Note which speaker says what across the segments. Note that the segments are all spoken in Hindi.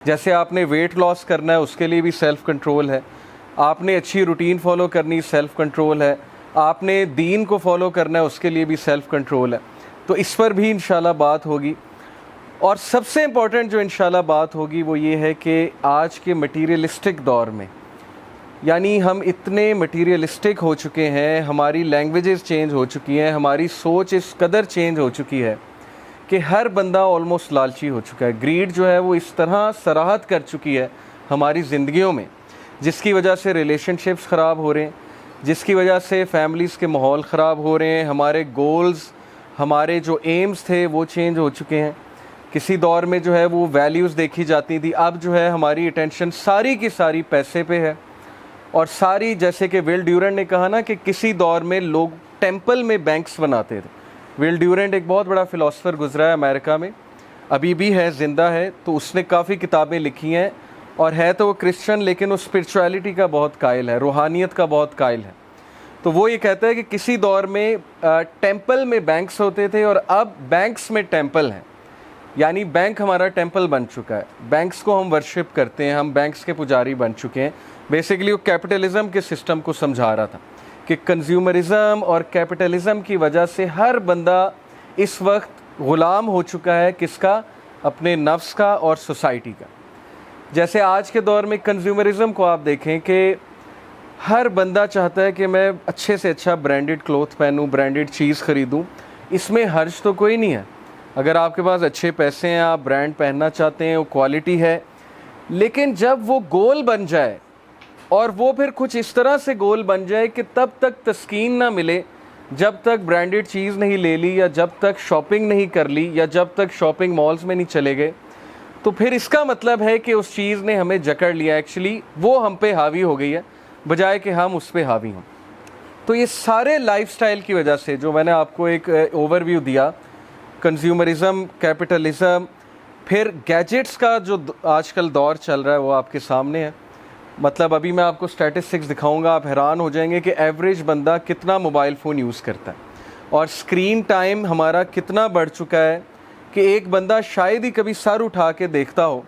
Speaker 1: जैसे आपने वेट लॉस करना है उसके लिए भी सेल्फ़ कंट्रोल है, आपने अच्छी रूटीन फॉलो करनी सेल्फ़ कंट्रोल है, आपने दीन को फॉलो करना है उसके लिए भी सेल्फ़ कंट्रोल है। तो इस पर भी इंशाल्लाह बात होगी। और सबसे इम्पॉर्टेंट जो इंशाल्लाह बात होगी वो ये है कि आज के मटीरियलिस्टिक दौर में, यानी हम इतने मटीरियलिस्टिक हो चुके हैं, हमारी लैंग्वेजेस चेंज हो चुकी हैं, हमारी सोच इस कदर चेंज हो चुकी है कि हर बंदा ऑलमोस्ट लालची हो चुका है। ग्रीड जो है वो इस तरह सराहत कर चुकी है हमारी ज़िंदगियों में, जिसकी वजह से रिलेशनशिप्स ख़राब हो रहे हैं, जिसकी वजह से फैमिलीज़ के माहौल ख़राब हो रहे हैं, हमारे गोल्स, हमारे जो एम्स थे वो चेंज हो चुके हैं। किसी दौर में जो है वो वैल्यूज़ देखी जाती थी, अब जो है हमारी अटेंशन सारी की सारी पैसे पे है। और सारी, जैसे कि विल ड्यूरेंट ने कहा ना कि किसी दौर में लोग टेंपल में बैंक्स बनाते थे। विल ड्यूरेंट एक बहुत बड़ा फ़िलासफ़र गुज़रा है अमेरिका में, अभी भी है, ज़िंदा है। तो उसने काफ़ी किताबें लिखी हैं और है तो वो क्रिश्चियन, लेकिन वो स्पिरिचुअलिटी का बहुत कायल है, रूहानियत का बहुत कायल है। तो वो ये कहता है कि किसी दौर में टेंपल में बैंक्स होते थे और अब बैंक्स में टेंपल हैं, यानी बैंक हमारा टेंपल बन चुका है। बैंक्स को हम वर्शिप करते हैं, हम बैंक्स के पुजारी बन चुके हैं। बेसिकली वो कैपिटलिज़म के सिस्टम को समझा रहा था कि कंज्यूमरिज़म और कैपिटलिज़म की वजह से हर बंदा इस वक्त ग़ुलाम हो चुका है, किसका? अपने नफ्स का और सोसाइटी का। जैसे आज के दौर में कंज्यूमरिज़म को आप देखें कि हर बंदा चाहता है कि मैं अच्छे से अच्छा ब्रांडेड क्लोथ पहनूं, ब्रांडेड चीज़ ख़रीदूं। इसमें हर्ज तो कोई नहीं है। अगर आपके पास अच्छे पैसे हैं, आप ब्रांड पहनना चाहते हैं, वो क्वालिटी है, लेकिन जब वो गोल बन जाए और वो फिर कुछ इस तरह से गोल बन जाए कि तब तक तस्कीन ना मिले जब तक ब्रांडेड चीज़ नहीं ले ली, या जब तक शॉपिंग नहीं कर ली, या जब तक शॉपिंग मॉल्स में नहीं चले गए, तो फिर इसका मतलब है कि उस चीज़ ने हमें जकड़ लिया। एक्चुअली वो हम पे हावी हो गई है बजाय कि हम उस पे हावी हों। तो ये सारे लाइफस्टाइल की वजह से, जो मैंने आपको एक ओवरव्यू दिया, कंज्यूमरिज़म, कैपिटलिज़म, फिर गैजेट्स का जो आजकल दौर चल रहा है वो आपके सामने है। मतलब अभी मैं आपको स्टैटिस्टिक्स दिखाऊंगा, आप हैरान हो जाएंगे कि एवरेज बंदा कितना मोबाइल फ़ोन यूज़ करता है और स्क्रीन टाइम हमारा कितना बढ़ चुका है कि एक बंदा शायद ही कभी सर उठा के देखता हो,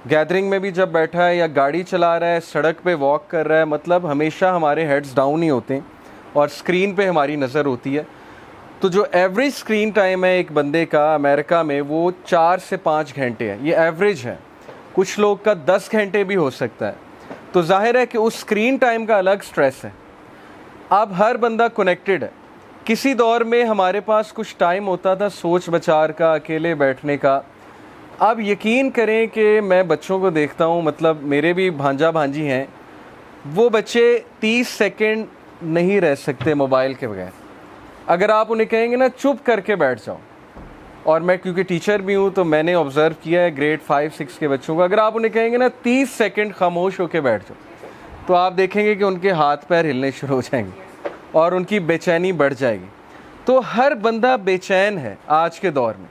Speaker 1: गैदरिंग में भी जब बैठा है या गाड़ी चला रहा है, सड़क पे वॉक कर रहा है, मतलब हमेशा हमारे हेड्स डाउन ही होते हैं और स्क्रीन पे हमारी नज़र होती है। तो जो एवरेज स्क्रीन टाइम है एक बंदे का अमेरिका में, वो 4 से 5 घंटे है। ये एवरेज है, कुछ लोग का 10 घंटे भी हो सकता है। तो जाहिर है कि उस स्क्रीन टाइम का अलग स्ट्रेस है। अब हर बंदा कनेक्टेड है। किसी दौर में हमारे पास कुछ टाइम होता था सोच विचार का, अकेले बैठने का। अब यकीन करें कि मैं बच्चों को देखता हूँ, मतलब मेरे भी भांजा भांजी हैं, वो बच्चे 30 सेकंड नहीं रह सकते मोबाइल के बगैर। अगर आप उन्हें कहेंगे ना चुप करके बैठ जाओ, और मैं क्योंकि टीचर भी हूँ तो मैंने ऑब्ज़र्व किया है ग्रेड 5-6 के बच्चों को, अगर आप उन्हें कहेंगे ना 30 सेकंड खामोश होकर बैठ जाओ, तो आप देखेंगे कि उनके हाथ पैर हिलने शुरू हो जाएंगे और उनकी बेचैनी बढ़ जाएगी। तो हर बंदा बेचैन है आज के दौर में,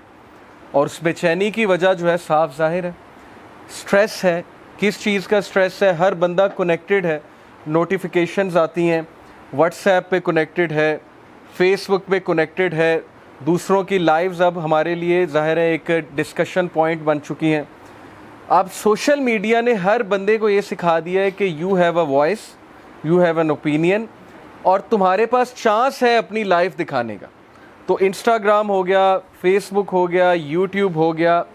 Speaker 1: और उस बेचैनी की वजह जो है साफ ज़ाहिर है, स्ट्रेस है। किस चीज़ का स्ट्रेस है? हर बंदा कनेक्टेड है, नोटिफिकेशंस आती हैं, व्हाट्सएप पे कनेक्टेड है, फेसबुक पे कनेक्टेड है, दूसरों की लाइव्स अब हमारे लिए ज़ाहिर है एक डिस्कशन पॉइंट बन चुकी हैं। अब सोशल मीडिया ने हर बंदे को ये सिखा दिया है कि you have a voice, you have an opinion, और तुम्हारे पास चांस है अपनी लाइफ दिखाने का। तो इंस्टाग्राम हो गया, फेसबुक हो गया, यूट्यूब हो गया,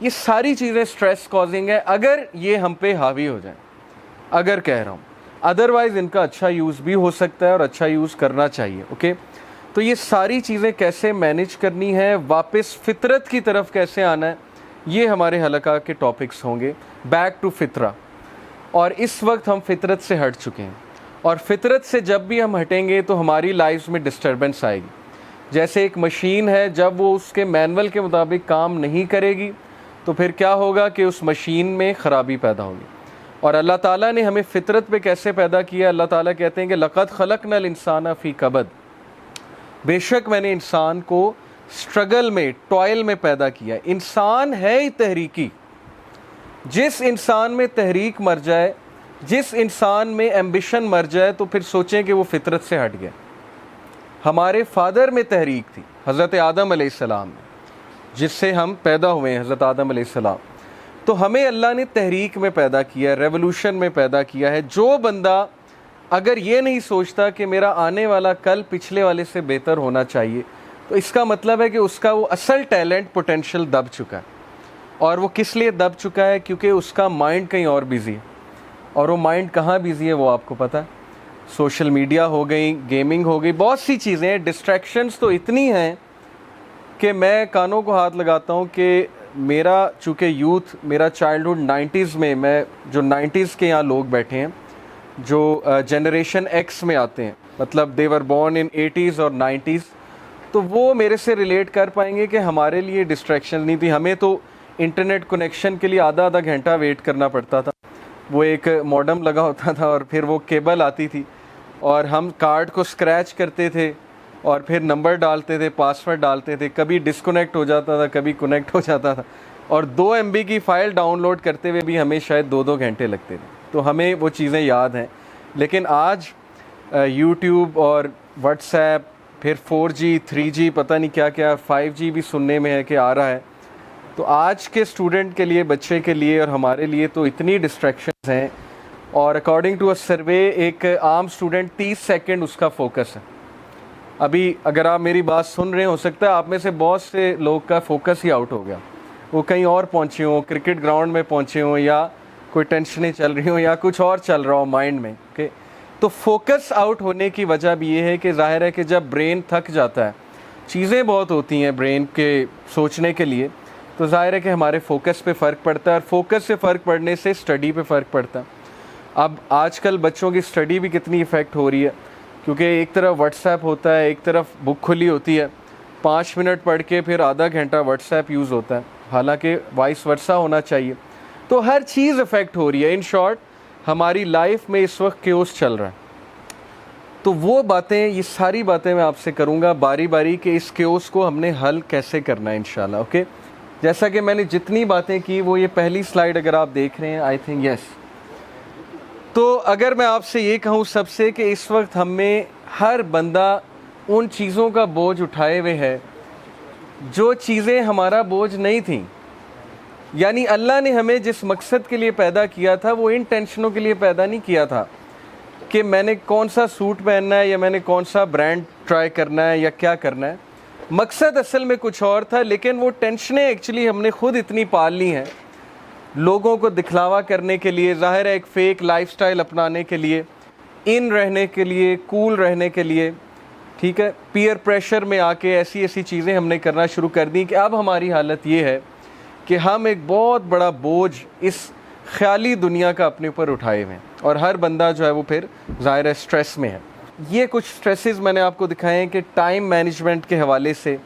Speaker 1: ये सारी चीज़ें स्ट्रेस कॉजिंग है अगर ये हम पे हावी हो जाए, अगर कह रहा हूँ। अदरवाइज़ इनका अच्छा यूज़ भी हो सकता है और अच्छा यूज़ करना चाहिए। ओके, तो ये सारी चीज़ें कैसे मैनेज करनी है, वापस फितरत की तरफ कैसे आना है, ये हमारे हलका के टॉपिक्स होंगे, बैक टू फितरा। और इस वक्त हम फितरत से हट चुके हैं, और फितरत से जब भी हम हटेंगे तो हमारी लाइफ में डिस्टर्बेंस आएगी। जैसे एक मशीन है, जब वो उसके मैनुअल के मुताबिक काम नहीं करेगी तो फिर क्या होगा कि उस मशीन में ख़राबी पैदा होगी। और अल्लाह ताला ने हमें फितरत पे कैसे पैदा किया? अल्लाह ताला कहते हैं कि लक़द ख़लक़नल इंसाना फ़ी कबद, बेशक मैंने इंसान को स्ट्रगल में, टॉयल में पैदा किया। इंसान है ही तहरीकी। जिस इंसान में तहरीक मर जाए, जिस इंसान में एम्बिशन मर जाए, तो फिर सोचें कि वो फितरत से हट गया। हमारे फादर में तहरीक थी, हज़रत आदम अलैहिस्सलाम में, जिससे हम पैदा हुए हैं, हज़रत आदम अलैहिस्सलाम। तो हमें अल्लाह ने तहरीक में पैदा किया है, रेवोल्यूशन में पैदा किया है। जो बंदा अगर ये नहीं सोचता कि मेरा आने वाला कल पिछले वाले से बेहतर होना चाहिए, तो इसका मतलब है कि उसका वो असल टैलेंट, पोटेंशियल दब चुका है। और वो किस लिए दब चुका है? क्योंकि उसका माइंड कहीं और बिज़ी है। और वो माइंड कहाँ बिज़ी है वो आपको पता है। सोशल मीडिया हो गई, गेमिंग हो गई, बहुत सी चीज़ें हैं। डिस्ट्रैक्शंस तो इतनी हैं कि मैं कानों को हाथ लगाता हूँ कि मेरा चूँकि यूथ, मेरा चाइल्डहुड 90s में, मैं जो 90s के यहाँ लोग बैठे हैं, जो जनरेशन एक्स में आते हैं, मतलब दे वर बॉर्न इन 80s और 90s, तो वो मेरे से रिलेट कर पाएंगे कि हमारे लिए डिस्ट्रैक्शन नहीं थी। हमें तो इंटरनेट कनेक्शन के लिए आधा आधा घंटा वेट करना पड़ता था। वो एक मॉडेम लगा होता था और फिर वो केबल आती थी और हम कार्ड को स्क्रैच करते थे और फिर नंबर डालते थे, पासवर्ड डालते थे। कभी डिस्कनेक्ट हो जाता था, कभी कनेक्ट हो जाता था। और 2 MB की फ़ाइल डाउनलोड करते हुए भी हमें शायद 2-2 घंटे लगते थे। तो हमें वो चीज़ें याद हैं। लेकिन आज यूट्यूब और व्हाट्सएप, फिर 4G 3G, पता नहीं क्या क्या, 5G भी सुनने में है कि आ रहा है। तो आज के स्टूडेंट के लिए, बच्चे के लिए और हमारे लिए तो इतनी डिस्ट्रैक्शंस हैं। और अकॉर्डिंग टू अ सर्वे, एक आम स्टूडेंट 30 सेकंड उसका फोकस है। अभी अगर आप मेरी बात सुन रहे हैं, हो सकता है आप में से बहुत से लोग का फोकस ही आउट हो गया, वो कहीं और पहुंचे हों, क्रिकेट ग्राउंड में पहुंचे हों, या कोई टेंशनें चल रही हों, या कुछ और चल रहा हो माइंड में। ओके, तो फोकस आउट होने की वजह भी ये है कि जाहिर है कि जब ब्रेन थक जाता है, चीज़ें बहुत होती हैं ब्रेन के सोचने के लिए, तो जाहिर है कि हमारे फोकस पे फ़र्क पड़ता है। और फोकस से फ़र्क पड़ने से स्टडी पे फ़र्क पड़ता है। अब आजकल बच्चों की स्टडी भी कितनी इफ़ेक्ट हो रही है, क्योंकि एक तरफ व्हाट्सएप होता है, एक तरफ बुक खुली होती है, 5 मिनट पढ़ के फिर आधा घंटा व्हाट्सएप यूज़ होता है, हालांकि वाइस वर्सा होना चाहिए। तो हर चीज़ इफ़ेक्ट हो रही है। इन शॉर्ट, हमारी लाइफ में इस वक्त क्योस चल रहा है। तो वो बातें, ये सारी बातें मैं आपसे करूँगा बारी बारी कि इस क्योस को हमने हल कैसे करना है इंशाल्लाह। ओके, जैसा कि मैंने जितनी बातें की, वो ये पहली स्लाइड अगर आप देख रहे हैं, आई थिंक यस। तो अगर मैं आपसे ये कहूँ सबसे कि इस वक्त हमें हर बंदा उन चीज़ों का बोझ उठाए हुए है जो चीज़ें हमारा बोझ नहीं थी। यानी अल्लाह ने हमें जिस मकसद के लिए पैदा किया था, वो इन टेंशनों के लिए पैदा नहीं किया था कि मैंने कौन सा सूट पहनना है या मैंने कौन सा ब्रांड ट्राई करना है या क्या करना है। मकसद असल में कुछ और था, लेकिन वो टेंशनें एक्चुअली हमने खुद इतनी पाल ली हैं, लोगों को दिखलावा करने के लिए, ज़ाहिर है एक फ़ेक लाइफस्टाइल अपनाने के लिए, इन रहने के लिए, कूल रहने के लिए, ठीक है, पीयर प्रेशर में आके ऐसी ऐसी चीज़ें हमने करना शुरू कर दी कि अब हमारी हालत ये है कि हम एक बहुत बड़ा बोझ इस ख्याली दुनिया का अपने ऊपर उठाए हुए हैं। और हर बंदा जो है वो फिर ज़ाहिर है स्ट्रेस में है। ये कुछ स्ट्रेसेस मैंने आपको दिखाए हैं कि टाइम मैनेजमेंट के हवाले से,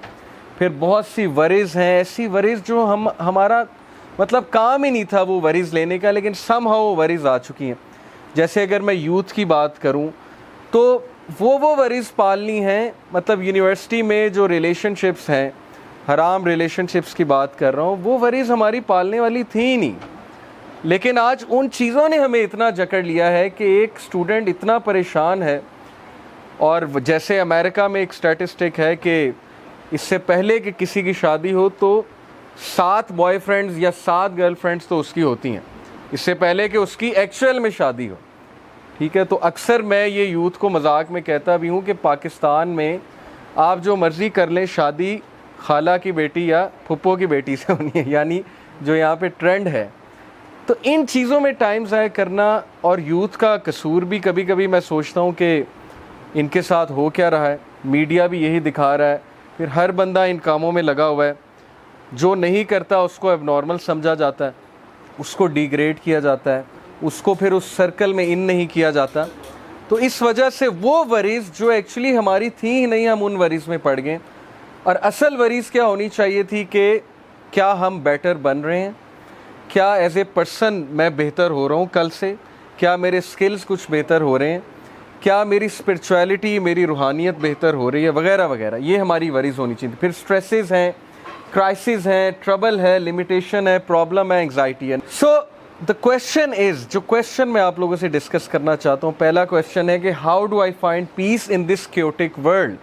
Speaker 1: फिर बहुत सी वरीज़ हैं, ऐसी वरीज़ जो हमारा मतलब काम ही नहीं था वो वरीज़ लेने का, लेकिन समहाउ वो वरीज़ आ चुकी हैं। जैसे अगर मैं यूथ की बात करूं, तो वो वरीज़ पालनी हैं, मतलब यूनिवर्सिटी में जो रिलेशनशिप्स हैं, हराम रिलेशनशिप्स की बात कर रहा हूँ, वो वरीज़ हमारी पालने वाली थी ही नहीं। लेकिन आज उन चीज़ों ने हमें इतना जकड़ लिया है कि एक स्टूडेंट इतना परेशान है। और जैसे अमेरिका में एक स्टैटिस्टिक है कि इससे पहले कि किसी की शादी हो तो 7 बॉयफ्रेंड्स या 7 गर्लफ्रेंड्स तो उसकी होती हैं, इससे पहले कि उसकी एक्चुअल में शादी हो। ठीक है, तो अक्सर मैं ये यूथ को मजाक में कहता भी हूँ कि पाकिस्तान में आप जो मर्ज़ी कर लें, शादी खाला की बेटी या फुप्पो की बेटी से होनी है, यानी जो यहाँ पे ट्रेंड है। तो इन चीज़ों में टाइम ज़ाया करना, और यूथ का कसूर भी कभी कभी मैं सोचता हूँ कि इनके साथ हो क्या रहा है, मीडिया भी यही दिखा रहा है, फिर हर बंदा इन कामों में लगा हुआ है। जो नहीं करता उसको एबनॉर्मल समझा जाता है, उसको डिग्रेड किया जाता है, उसको फिर उस सर्कल में इन नहीं किया जाता। तो इस वजह से वो वरीज़ जो एक्चुअली हमारी थी ही नहीं, हम उन वरीज़ में पड़ गए। और असल वरीज़ क्या होनी चाहिए थी कि क्या हम बेटर बन रहे हैं, क्या एज ए पर्सन मैं बेहतर हो रहा हूँ कल से, क्या मेरे स्किल्स कुछ बेहतर हो रहे हैं, क्या मेरी स्पिरिचुअलिटी, मेरी रूहानियत बेहतर हो रही है, वगैरह वगैरह। ये हमारी वरीज़ होनी चाहिए। फिर स्ट्रेसेस हैं, क्राइसिस हैं, ट्रबल है, लिमिटेशन है, प्रॉब्लम है, एंग्जाइटी है। सो द क्वेश्चन इज़, जो क्वेश्चन मैं आप लोगों से डिस्कस करना चाहता हूँ, पहला क्वेश्चन है कि how do I find peace in this chaotic world.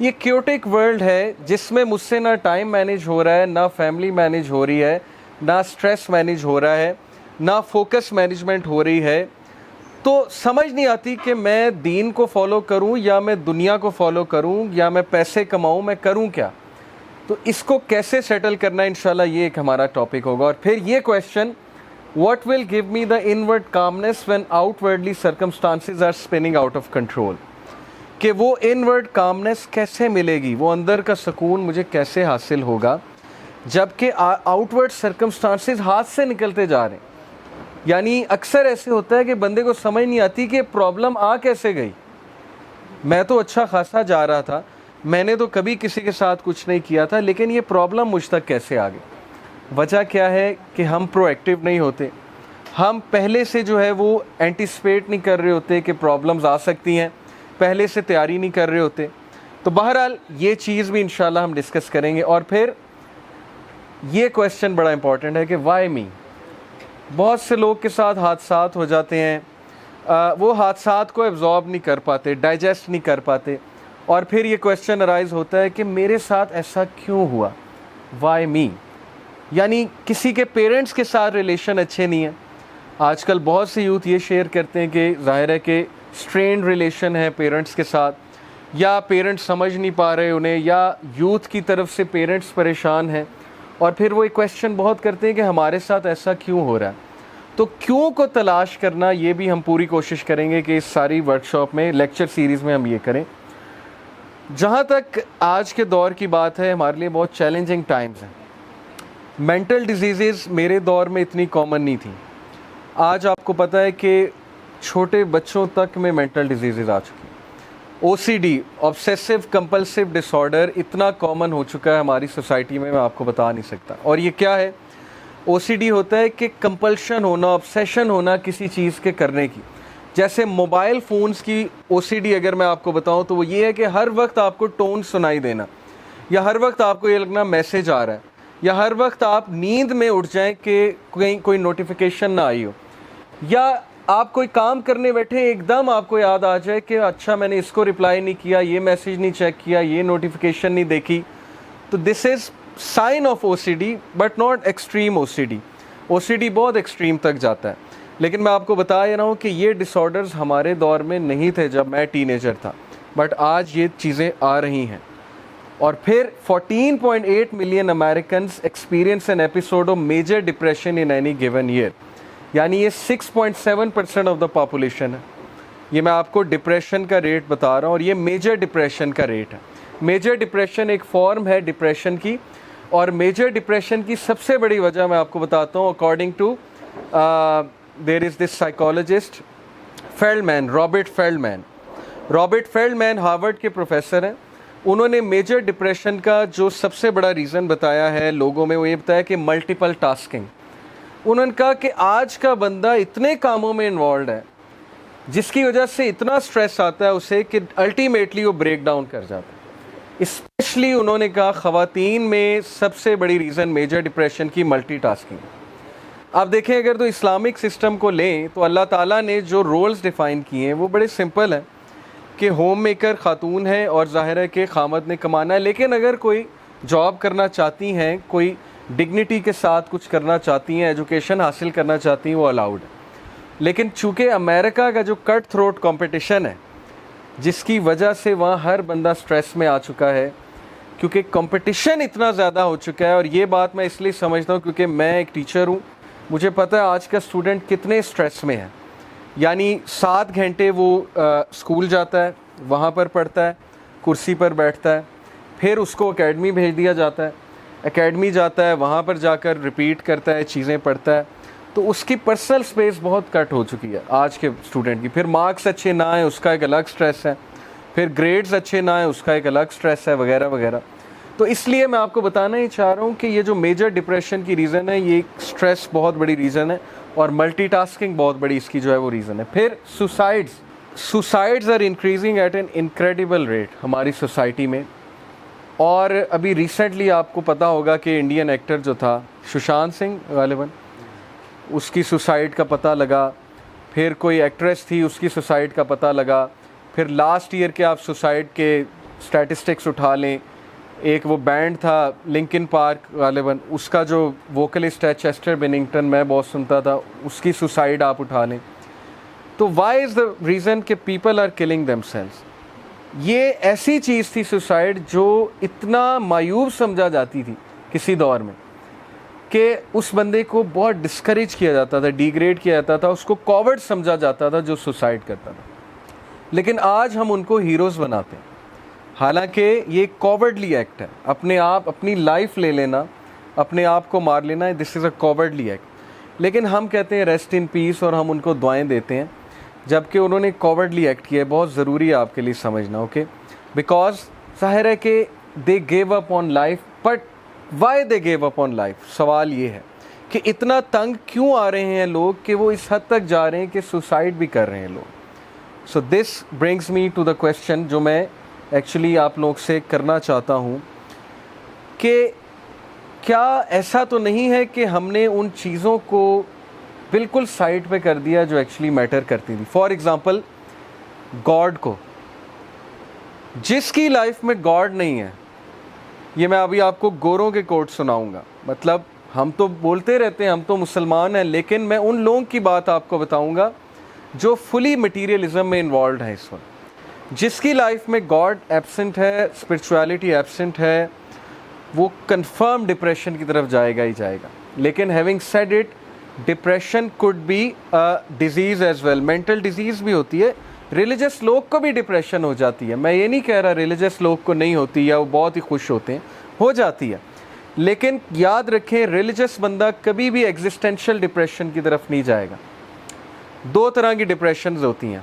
Speaker 1: ये क्योटिक वर्ल्ड है जिसमें मुझसे ना टाइम मैनेज हो रहा है, ना फैमिली मैनेज हो रही है, ना स्ट्रेस मैनेज हो रहा है, ना फोकस मैनेजमेंट हो रही है, तो समझ नहीं आती कि मैं दीन को फॉलो करूं या मैं दुनिया को फॉलो करूं या मैं पैसे कमाऊं, मैं करूं क्या। तो इसको कैसे सेटल करना है, इंशाल्लाह ये एक हमारा टॉपिक होगा। और फिर ये question, what will give me the inward calmness when outwardly circumstances are spinning out of control, कि वो इनवर्ड कामनेस कैसे मिलेगी, वो अंदर का सुकून मुझे कैसे हासिल होगा जबकि आउटवर्ड सर्कमस्टांसेस हाथ से निकलते जा रहे हैं। यानी अक्सर ऐसे होता है कि बंदे को समझ नहीं आती कि प्रॉब्लम आ कैसे गई। मैं तो अच्छा खासा जा रहा था, मैंने तो कभी किसी के साथ कुछ नहीं किया था, लेकिन ये प्रॉब्लम मुझ तक कैसे आ गई। वजह क्या है कि हम प्रोएक्टिव नहीं होते, हम पहले से जो है वो एंटिसिपेट नहीं कर रहे होते कि प्रॉब्लम्स आ सकती हैं, पहले से तैयारी नहीं कर रहे होते। तो बहरहाल ये चीज़ भी इंशाल्लाह हम डिस्कस करेंगे। और फिर ये क्वेश्चन बड़ा इंपॉर्टेंट है कि वाई मी। बहुत से लोग के साथ हादसात हो जाते हैं, वो हादसात को एब्जॉर्ब नहीं कर पाते, डाइजेस्ट नहीं कर पाते, और फिर ये क्वेश्चन अराइज होता है कि मेरे साथ ऐसा क्यों हुआ, वाई मी। यानी किसी के पेरेंट्स के साथ रिलेशन अच्छे नहीं है। आजकल बहुत से यूथ ये शेयर करते हैं कि ज़ाहिर है कि स्ट्रेन्ड रिलेशन है पेरेंट्स के साथ, या पेरेंट्स समझ नहीं पा रहे उन्हें, या यूथ की तरफ से पेरेंट्स परेशान हैं, और फिर वो एक क्वेश्चन बहुत करते हैं कि हमारे साथ ऐसा क्यों हो रहा है। तो क्यों को तलाश करना, ये भी हम पूरी कोशिश करेंगे कि इस सारी वर्कशॉप में, लेक्चर सीरीज़ में हम ये करें। जहाँ तक आज के दौर की बात है, हमारे लिए बहुत चैलेंजिंग टाइम्स हैं। मेंटल डिजीज़ मेरे दौर में इतनी कॉमन नहीं थी। आज आपको पता है कि छोटे बच्चों तक में मेंटल डिजीज़ आ चुकी हैं। OCD, ऑब्सेसिव कंपल्सिव डिसऑर्डर, इतना कॉमन हो चुका है हमारी सोसाइटी में, मैं आपको बता नहीं सकता। और ये क्या है, OCD होता है कि कंपल्शन होना, ऑब्सेशन होना किसी चीज़ के करने की। जैसे मोबाइल फ़ोन्स की OCD अगर मैं आपको बताऊं तो वो ये है कि हर वक्त आपको टोन सुनाई देना, या हर वक्त आपको ये लगना मैसेज आ रहा है, या हर वक्त आप नींद में उठ जाएं कि कहीं कोई नोटिफिकेशन ना आई हो, या आप कोई काम करने बैठे एकदम आपको याद आ जाए कि अच्छा मैंने इसको रिप्लाई नहीं किया, ये मैसेज नहीं चेक किया, ये नोटिफिकेशन नहीं देखी। तो this is sine of OCD, but not extreme OCD। OCD बहुत एक्सट्रीम तक जाता है, लेकिन मैं आपको बता रहा हूँ कि ये डिसऑर्डर्स हमारे दौर में नहीं थे जब मैं टीनेजर था, बट आज ये चीज़ें आ रही हैं। और फिर 14.8 million Americans experience an episode of major depression in any given year. यानी ये 6.7% ऑफ द पॉपुलेशन है। ये मैं आपको डिप्रेशन का रेट बता रहा हूँ, और ये मेजर डिप्रेशन का रेट है। मेजर डिप्रेशन एक फॉर्म है डिप्रेशन की, और मेजर डिप्रेशन की सबसे बड़ी वजह मैं आपको बताता हूँ। According to there is this psychologist Feldman, Robert Feldman Harvard के प्रोफेसर हैं। उन्होंने मेजर डिप्रेशन का जो सबसे बड़ा रीज़न बताया है लोगों में, वो ये बताया कि मल्टीपल टास्किंग। उन्होंने कहा कि आज का बंदा इतने कामों में इन्वॉल्व है जिसकी वजह से इतना स्ट्रेस आता है उसे कि अल्टीमेटली वो ब्रेक डाउन कर जाता है। स्पेशली उन्होंने कहा ख़वातीन में सबसे बड़ी रीज़न मेजर डिप्रेशन की मल्टीटास्किंग। आप देखें अगर तो इस्लामिक सिस्टम को लें तो अल्लाह ताला ने जो रोल्स डिफ़ाइन किए हैं वो बड़े सिंपल हैं कि होम मेकर ख़ातून है और ज़ाहिर है कि ख़ामद ने कमाना है, लेकिन अगर कोई जॉब करना चाहती हैं, कोई डिग्निटी के साथ कुछ करना चाहती हैं, एजुकेशन हासिल करना चाहती हैं, वो अलाउड है। लेकिन चूँकि अमेरिका का जो कट थ्रोट कंपटीशन है, जिसकी वजह से वहाँ हर बंदा स्ट्रेस में आ चुका है, क्योंकि कंपटीशन इतना ज़्यादा हो चुका है। और ये बात मैं इसलिए समझता हूँ क्योंकि मैं एक टीचर हूँ, मुझे पता है आज का स्टूडेंट कितने स्ट्रेस में है। यानी 7 घंटे वो स्कूल जाता है, वहाँ पर पढ़ता है, कुर्सी पर बैठता है, फिर उसको एकेडमी भेज दिया जाता है, एकेडमी जाता है, वहाँ पर जाकर रिपीट करता है, चीज़ें पढ़ता है। तो उसकी पर्सनल स्पेस बहुत कट हो चुकी है आज के स्टूडेंट की। फिर मार्क्स अच्छे ना आए उसका एक अलग स्ट्रेस है, फिर ग्रेड्स अच्छे ना आए उसका एक अलग स्ट्रेस है, वगैरह वगैरह। तो इसलिए मैं आपको बताना ही चाह रहा हूँ कि ये जो मेजर डिप्रेशन की रीज़न है, ये स्ट्रेस बहुत बड़ी रीज़न है, और मल्टीटास्किंग बहुत बड़ी इसकी जो है वो रीज़न है। फिर suicides are increasing at an incredible rate हमारी सोसाइटी में। और अभी रिसेंटली आपको पता होगा कि इंडियन एक्टर जो था सुशांत सिंह गालिबन, उसकी सुसाइड का पता लगा। फिर कोई एक्ट्रेस थी, उसकी सुसाइड का पता लगा। फिर लास्ट ईयर के आप सुसाइड के स्टैटिस्टिक्स उठा लें, एक वो बैंड था लिंकिन पार्क गालिबन, उसका जो वोकलिस्ट है चेस्टर बेनिंगटन, मैं बहुत सुनता था, उसकी सुसाइड आप उठा लें। तो वाई इज़ द रीज़न कि पीपल आर किलिंग देमसेल्व्स। ये ऐसी चीज़ थी सुसाइड जो इतना मायूब समझा जाती थी किसी दौर में कि उस बंदे को बहुत डिस्करेज किया जाता था, डिग्रेड किया जाता था, उसको कॉवर्ड समझा जाता था जो सुसाइड करता था। लेकिन आज हम उनको हीरोज़ बनाते हैं, हालांकि ये कॉवर्डली एक्ट है। अपने आप अपनी लाइफ ले लेना, अपने आप को मार लेना, this is a cowardly act. लेकिन हम कहते हैं रेस्ट इन पीस और हम उनको दुआएं देते हैं, जबकि उन्होंने कॉवर्डली एक्ट किया है। बहुत ज़रूरी है आपके लिए समझना, ओके, बिकॉज ज़ाहिर है कि they gave up on life, but why they gave up on life, सवाल ये है कि इतना तंग क्यों आ रहे हैं लोग कि वो इस हद तक जा रहे हैं कि सुसाइड भी कर रहे हैं लोग। So this brings me to the question जो मैं एक्चुअली आप लोग से करना चाहता हूँ कि क्या ऐसा तो नहीं है कि हमने उन चीज़ों को बिल्कुल साइड पे कर दिया जो एक्चुअली मैटर करती थी। फॉर एग्ज़ाम्पल गॉड को, जिसकी लाइफ में गॉड नहीं है, ये मैं अभी आपको गोरों के कोट सुनाऊंगा। मतलब हम तो बोलते रहते हैं हम तो मुसलमान हैं, लेकिन मैं उन लोगों की बात आपको बताऊंगा जो फुली मटीरियलिज्म में इन्वॉल्व है इस वक्त। जिसकी लाइफ में गॉड एब्सेंट है, स्पिरिचुअलिटी एब्सेंट है, वो कंफर्म डिप्रेशन की तरफ जाएगा ही जाएगा। लेकिन having said it, depression could be a disease as well, mental disease भी होती है। रिलीजियस लोग को भी डिप्रेशन हो जाती है, मैं ये नहीं कह रहा रिलीजियस लोग को नहीं होती या वो बहुत ही खुश होते हैं, हो जाती है। लेकिन याद रखें, रिलीजियस बंदा कभी भी एग्जिस्टेंशियल डिप्रेशन की तरफ नहीं जाएगा। दो तरह की डिप्रेशन होती हैं,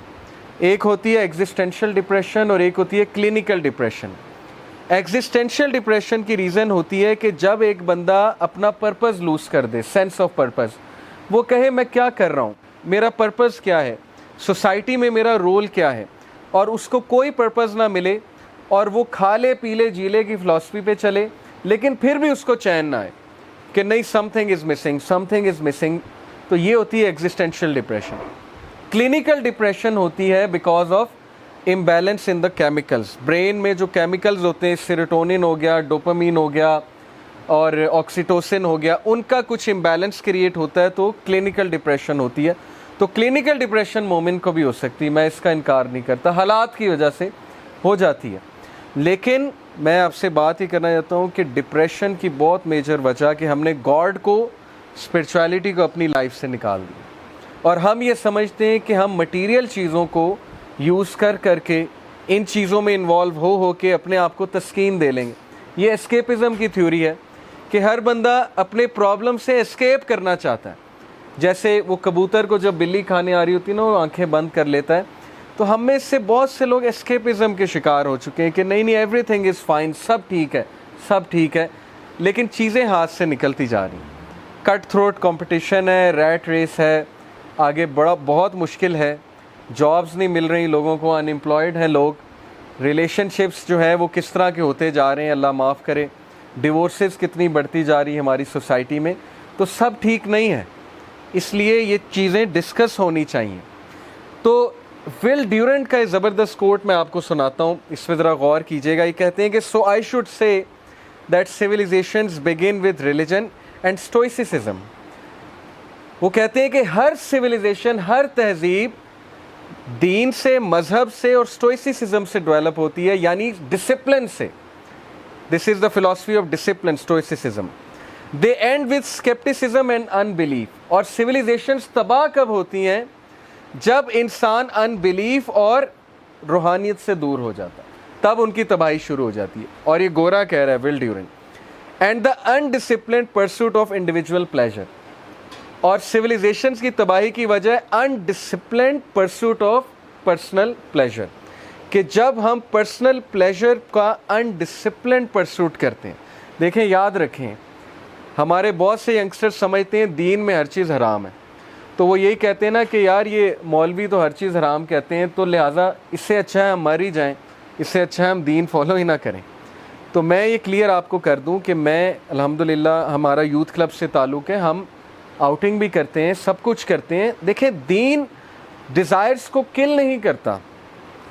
Speaker 1: एक होती है एग्जिस्टेंशियल डिप्रेशन और एक होती है क्लिनिकल डिप्रेशन। एग्जिस्टेंशियल डिप्रेशन की रीज़न होती है कि जब एक बंदा अपना पर्पज़ लूज़ कर दे, सेंस ऑफ पर्पज़, वो कहे मैं क्या कर रहा हूँ, मेरा पर्पज़ क्या है, सोसाइटी में मेरा रोल क्या है, और उसको कोई पर्पज़ ना मिले और वो खा ले पी ले जी ले की फ़िलासफ़ी पे चले, लेकिन फिर भी उसको चैन ना आए कि नहीं something is missing, something is missing. तो ये होती है एग्जिस्टेंशियल डिप्रेशन। क्लिनिकल डिप्रेशन होती है because of imbalance in the chemicals. Brain में जो केमिकल्स होते हैं, सेरोटोनिन हो गया, डोपामीन हो गया और ऑक्सीटोसिन हो गया, उनका कुछ इम्बैलेंस क्रिएट होता है, तो क्लिनिकल डिप्रेशन होती है। तो क्लिनिकल डिप्रेशन मोमिन को भी हो सकती है, मैं इसका इनकार नहीं करता, हालात की वजह से हो जाती है। लेकिन मैं आपसे बात ही करना चाहता हूँ कि डिप्रेशन की बहुत मेजर वजह कि हमने गॉड को, स्पिरिचुअलिटी को अपनी लाइफ से निकाल दिया, और हम ये समझते हैं कि हम मटीरियल चीज़ों को यूज़ कर करके, इन चीज़ों में इन्वॉल्व हो के अपने आप को तस्कीन दे लेंगे। ये एस्केपिज़म की थ्योरी है कि हर बंदा अपने प्रॉब्लम से एस्केप करना चाहता है। जैसे वो कबूतर को जब बिल्ली खाने आ रही होती है ना, वो आंखें बंद कर लेता है। तो हम में से बहुत से लोग एस्केपिज़म के शिकार हो चुके हैं कि नहीं नहीं एवरीथिंग इज़ फाइन, सब ठीक है, सब ठीक है, लेकिन चीज़ें हाथ से निकलती जा रही हैं। कट थ्रोट कंपटीशन है, रैट रेस है, आगे बड़ा बहुत मुश्किल है, जॉब्स नहीं मिल रही लोगों को, अनएम्प्लॉयड हैं लोग, रिलेशनशिप्स जो है वो किस तरह के होते जा रहे हैं, अल्लाह माफ़ करे, डिवोर्सेस कितनी बढ़ती जा रही है हमारी सोसाइटी में। तो सब ठीक नहीं है, इसलिए ये चीज़ें डिस्कस होनी चाहिए। तो विल ड्यूरेंट का ज़बरदस्त कोट मैं आपको सुनाता हूँ, इस पर ज़रा गौर कीजिएगा। ये कहते हैं कि so I should say that civilizations begin with religion and stoicism. वो कहते हैं कि हर सिविलाइजेशन, हर तहजीब दीन से, मज़हब से और स्टोइसिज्म से डेवलप होती है, यानी डिसिप्लिन से। This is the philosophy of discipline, stoicism. They and with scepticism and unbelief. और सिविलाइजेशंस तबाह कब होती हैं? जब इंसान अनबिलीफ और रूहानियत से दूर हो जाता है, तब उनकी तबाही शुरू हो जाती है। और ये गोरा कह रहा है, Will Durant, and the undisciplined pursuit of individual pleasure. और सिविलाइजेशंस की तबाही की वजह undisciplined pursuit of personal pleasure, कि जब हम पर्सनल प्लेजर का अनडिसिप्लिन्ड परसूट करते हैं। देखें, याद रखें, हमारे बहुत से यंगस्टर्स समझते हैं दीन में हर चीज़ हराम है, तो वो यही कहते हैं ना कि यार ये मौलवी तो हर चीज़ हराम कहते हैं, तो लिहाजा इससे अच्छा है हम मर ही जाएँ, इससे अच्छा है हम दीन फॉलो ही ना करें। तो मैं ये क्लियर आपको कर दूं कि मैं अल्हम्दुलिल्लाह, हमारा यूथ क्लब से ताल्लुक़ है, हम आउटिंग भी करते हैं, सब कुछ करते हैं। देखें, दीन डिज़ायर्स को किल नहीं करता,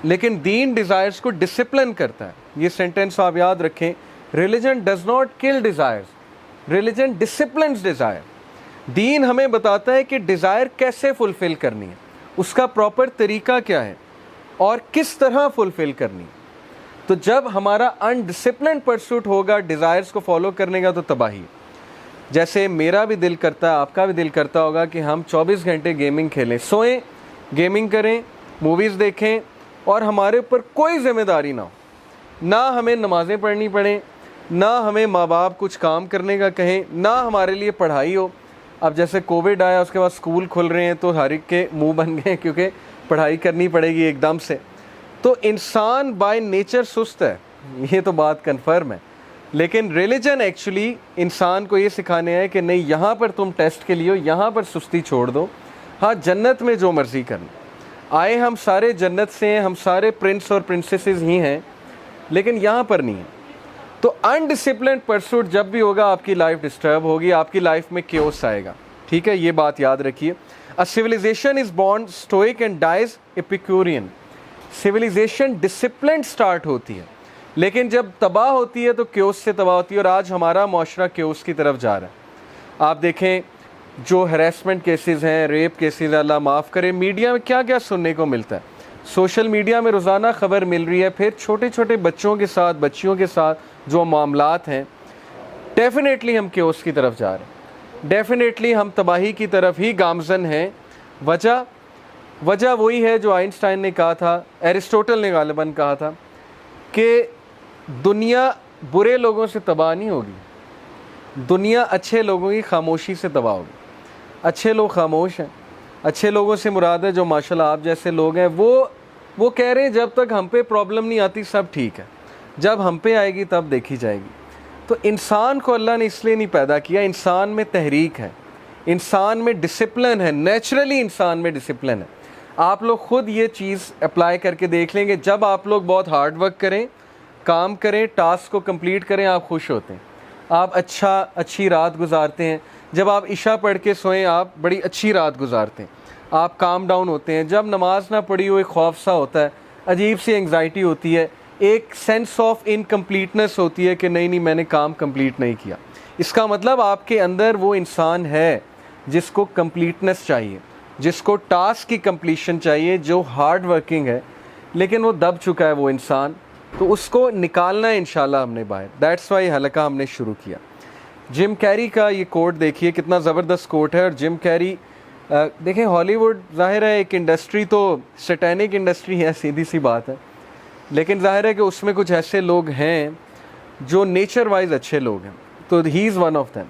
Speaker 1: लेकिन दीन डिज़ायर्स को डिसिप्लिन करता है। ये सेंटेंस आप याद रखें, religion does not kill desires, religion disciplines desire. दीन हमें बताता है कि डिज़ायर कैसे फुलफ़िल करनी है, उसका प्रॉपर तरीका क्या है और किस तरह फुलफ़िल करनी है। तो जब हमारा अनडिसिप्लिन्ड परसूट होगा डिज़ायर्स को फॉलो करने का तो तबाही। जैसे मेरा भी दिल करता है, आपका भी दिल करता होगा कि हम 24 घंटे गेमिंग खेलें, सोएं, गेमिंग करें, मूवीज़ देखें और हमारे ऊपर कोई ज़िम्मेदारी ना हो, ना हमें नमाज़ें पढ़नी पड़ें, ना हमें माँ बाप कुछ काम करने का कहें, ना हमारे लिए पढ़ाई हो। अब जैसे कोविड आया उसके बाद स्कूल खुल रहे हैं तो हर एक के मुंह बन गए क्योंकि पढ़ाई करनी पड़ेगी एकदम से। तो इंसान बाय नेचर सुस्त है, ये तो बात कन्फर्म है। लेकिन रिलीजन एक्चुअली इंसान को ये सिखाने है कि नहीं, यहाँ पर तुम टेस्ट के लिए हो, यहाँ पर सुस्ती छोड़ दो। हाँ, जन्नत में जो मर्ज़ी करना, आए हम सारे जन्नत से हैं, हम सारे प्रिंस और प्रिंसेसेस ही हैं, लेकिन यहाँ पर नहीं है। तो अनडिसिप्लिन्ड परसूट जब भी होगा आपकी लाइफ डिस्टर्ब होगी, आपकी लाइफ में क्योस आएगा। ठीक है, ये बात याद रखिए। A civilization is born stoic and dies Epicurean. Civilization discipline start होती है, लेकिन जब तबाह होती है तो क्योस से तबाह होती है, और आज हमारा मुआशरा क्योस की तरफ जा रहा है। आप देखें जो हरेसमेंट केसेस हैं, रेप केसेस, अल्लाह माफ़ करे, मीडिया में क्या क्या सुनने को मिलता है। सोशल मीडिया में रोज़ाना ख़बर मिल रही है, फिर छोटे छोटे बच्चों के साथ, बच्चियों के साथ जो मामलात हैं, डेफिनेटली हम क्योस की तरफ जा रहे हैं, डेफिनेटली हम तबाही की तरफ ही गामज़न हैं। वजह वही है जो आइंस्टाइन ने कहा था, एरिस्टोटल ने गालिबन कहा था कि दुनिया बुरे लोगों से तबाह नहीं होगी, दुनिया अच्छे लोगों की खामोशी से तबाह होगी। अच्छे लोग खामोश हैं, अच्छे लोगों से मुराद है जो माशाल्लाह आप जैसे लोग हैं, वो कह रहे हैं जब तक हम पे प्रॉब्लम नहीं आती सब ठीक है, जब हम पे आएगी तब देखी जाएगी। तो इंसान को अल्लाह ने इसलिए नहीं पैदा किया, इंसान में तहरीक है, इंसान में डिसिप्लिन है, नेचुरली इंसान में डिसिप्लिन है। आप लोग ख़ुद ये चीज़ अप्लाई करके देख लेंगे, जब आप लोग बहुत हार्ड वर्क करें, काम करें, टास्क को कंप्लीट करें, आप खुश होते हैं, आप अच्छी रात गुजारते हैं। जब आप इशा पढ़ के सोएं, आप बड़ी अच्छी रात गुजारते हैं, आप काम डाउन होते हैं। जब नमाज ना पढ़ी हो, एक खौफ सा होता है, अजीब सी एंग्जाइटी होती है, एक सेंस ऑफ इनकम्प्लीटनेस होती है कि नहीं मैंने काम कंप्लीट नहीं किया। इसका मतलब आपके अंदर वो इंसान है जिसको कंप्लीटनेस चाहिए, जिसको टास्क की कंप्लीशन चाहिए, जो हार्ड वर्किंग है, लेकिन वो दब चुका है वो इंसान। तो उसको निकालना है इंशाल्लाह हमने बाहर। दैट्स वाई हलका हमने शुरू किया। जिम कैरी का ये कोट देखिए, कितना ज़बरदस्त कोट है। और जिम कैरी देखें, हॉलीवुड ज़ाहिर है एक इंडस्ट्री तो सैटेनिक इंडस्ट्री है, सीधी सी बात है, लेकिन ज़ाहिर है कि उसमें कुछ ऐसे लोग हैं जो नेचर वाइज अच्छे लोग हैं। तो he is one of them.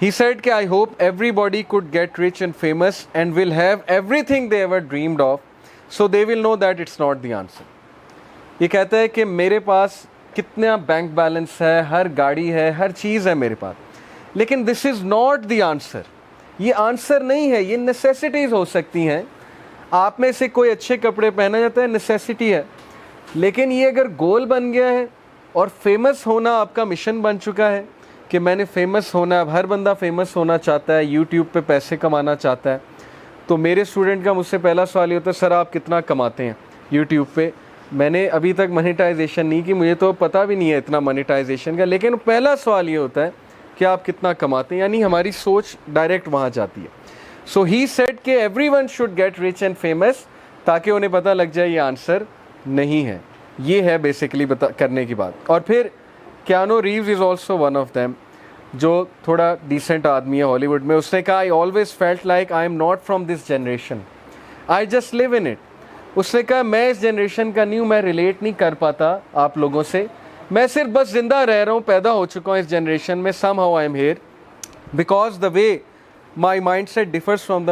Speaker 1: He said कि I hope everybody could get rich and famous and will have everything they ever dreamed of, so they will know that it's not the answer. ये कहता है कि मेरे पास कितना बैंक बैलेंस है, हर गाड़ी है, हर चीज़ है मेरे पास, लेकिन this is not the answer. ये आंसर नहीं है, ये नेसेसिटीज़ हो सकती हैं। आप में से कोई अच्छे कपड़े पहना जाता है, नेसेसिटी है, लेकिन ये अगर गोल बन गया है और फेमस होना आपका मिशन बन चुका है कि मैंने फेमस होना, अब हर बंदा फेमस होना चाहता है, यूट्यूब पे पैसे कमाना चाहता है। तो मेरे स्टूडेंट का मुझसे पहला सवाल ये होता है, सर आप कितना कमाते हैं यूट्यूब पे? मैंने अभी तक मोनेटाइजेशन नहीं की, मुझे तो पता भी नहीं है इतना मोनेटाइजेशन का, लेकिन पहला सवाल ये होता है कि आप कितना कमाते हैं, यानी हमारी सोच डायरेक्ट वहाँ जाती है। सो ही सेड कि everyone should get rich and famous, ताकि उन्हें पता लग जाए ये आंसर नहीं है। ये है बेसिकली करने की बात। और फिर Keanu Reeves is also one of them, जो थोड़ा डिसेंट आदमी है हॉलीवुड में। उसने कहा I always felt like I am not from this generation, I just live in it. उसने कहा मैं इस जनरेशन का नहीं हूँ, मैं रिलेट नहीं कर पाता आप लोगों से, मैं सिर्फ बस ज़िंदा रह रहा हूँ, पैदा हो चुका हूँ इस जनरेशन में। Somehow I am here because the way my mind set differs from the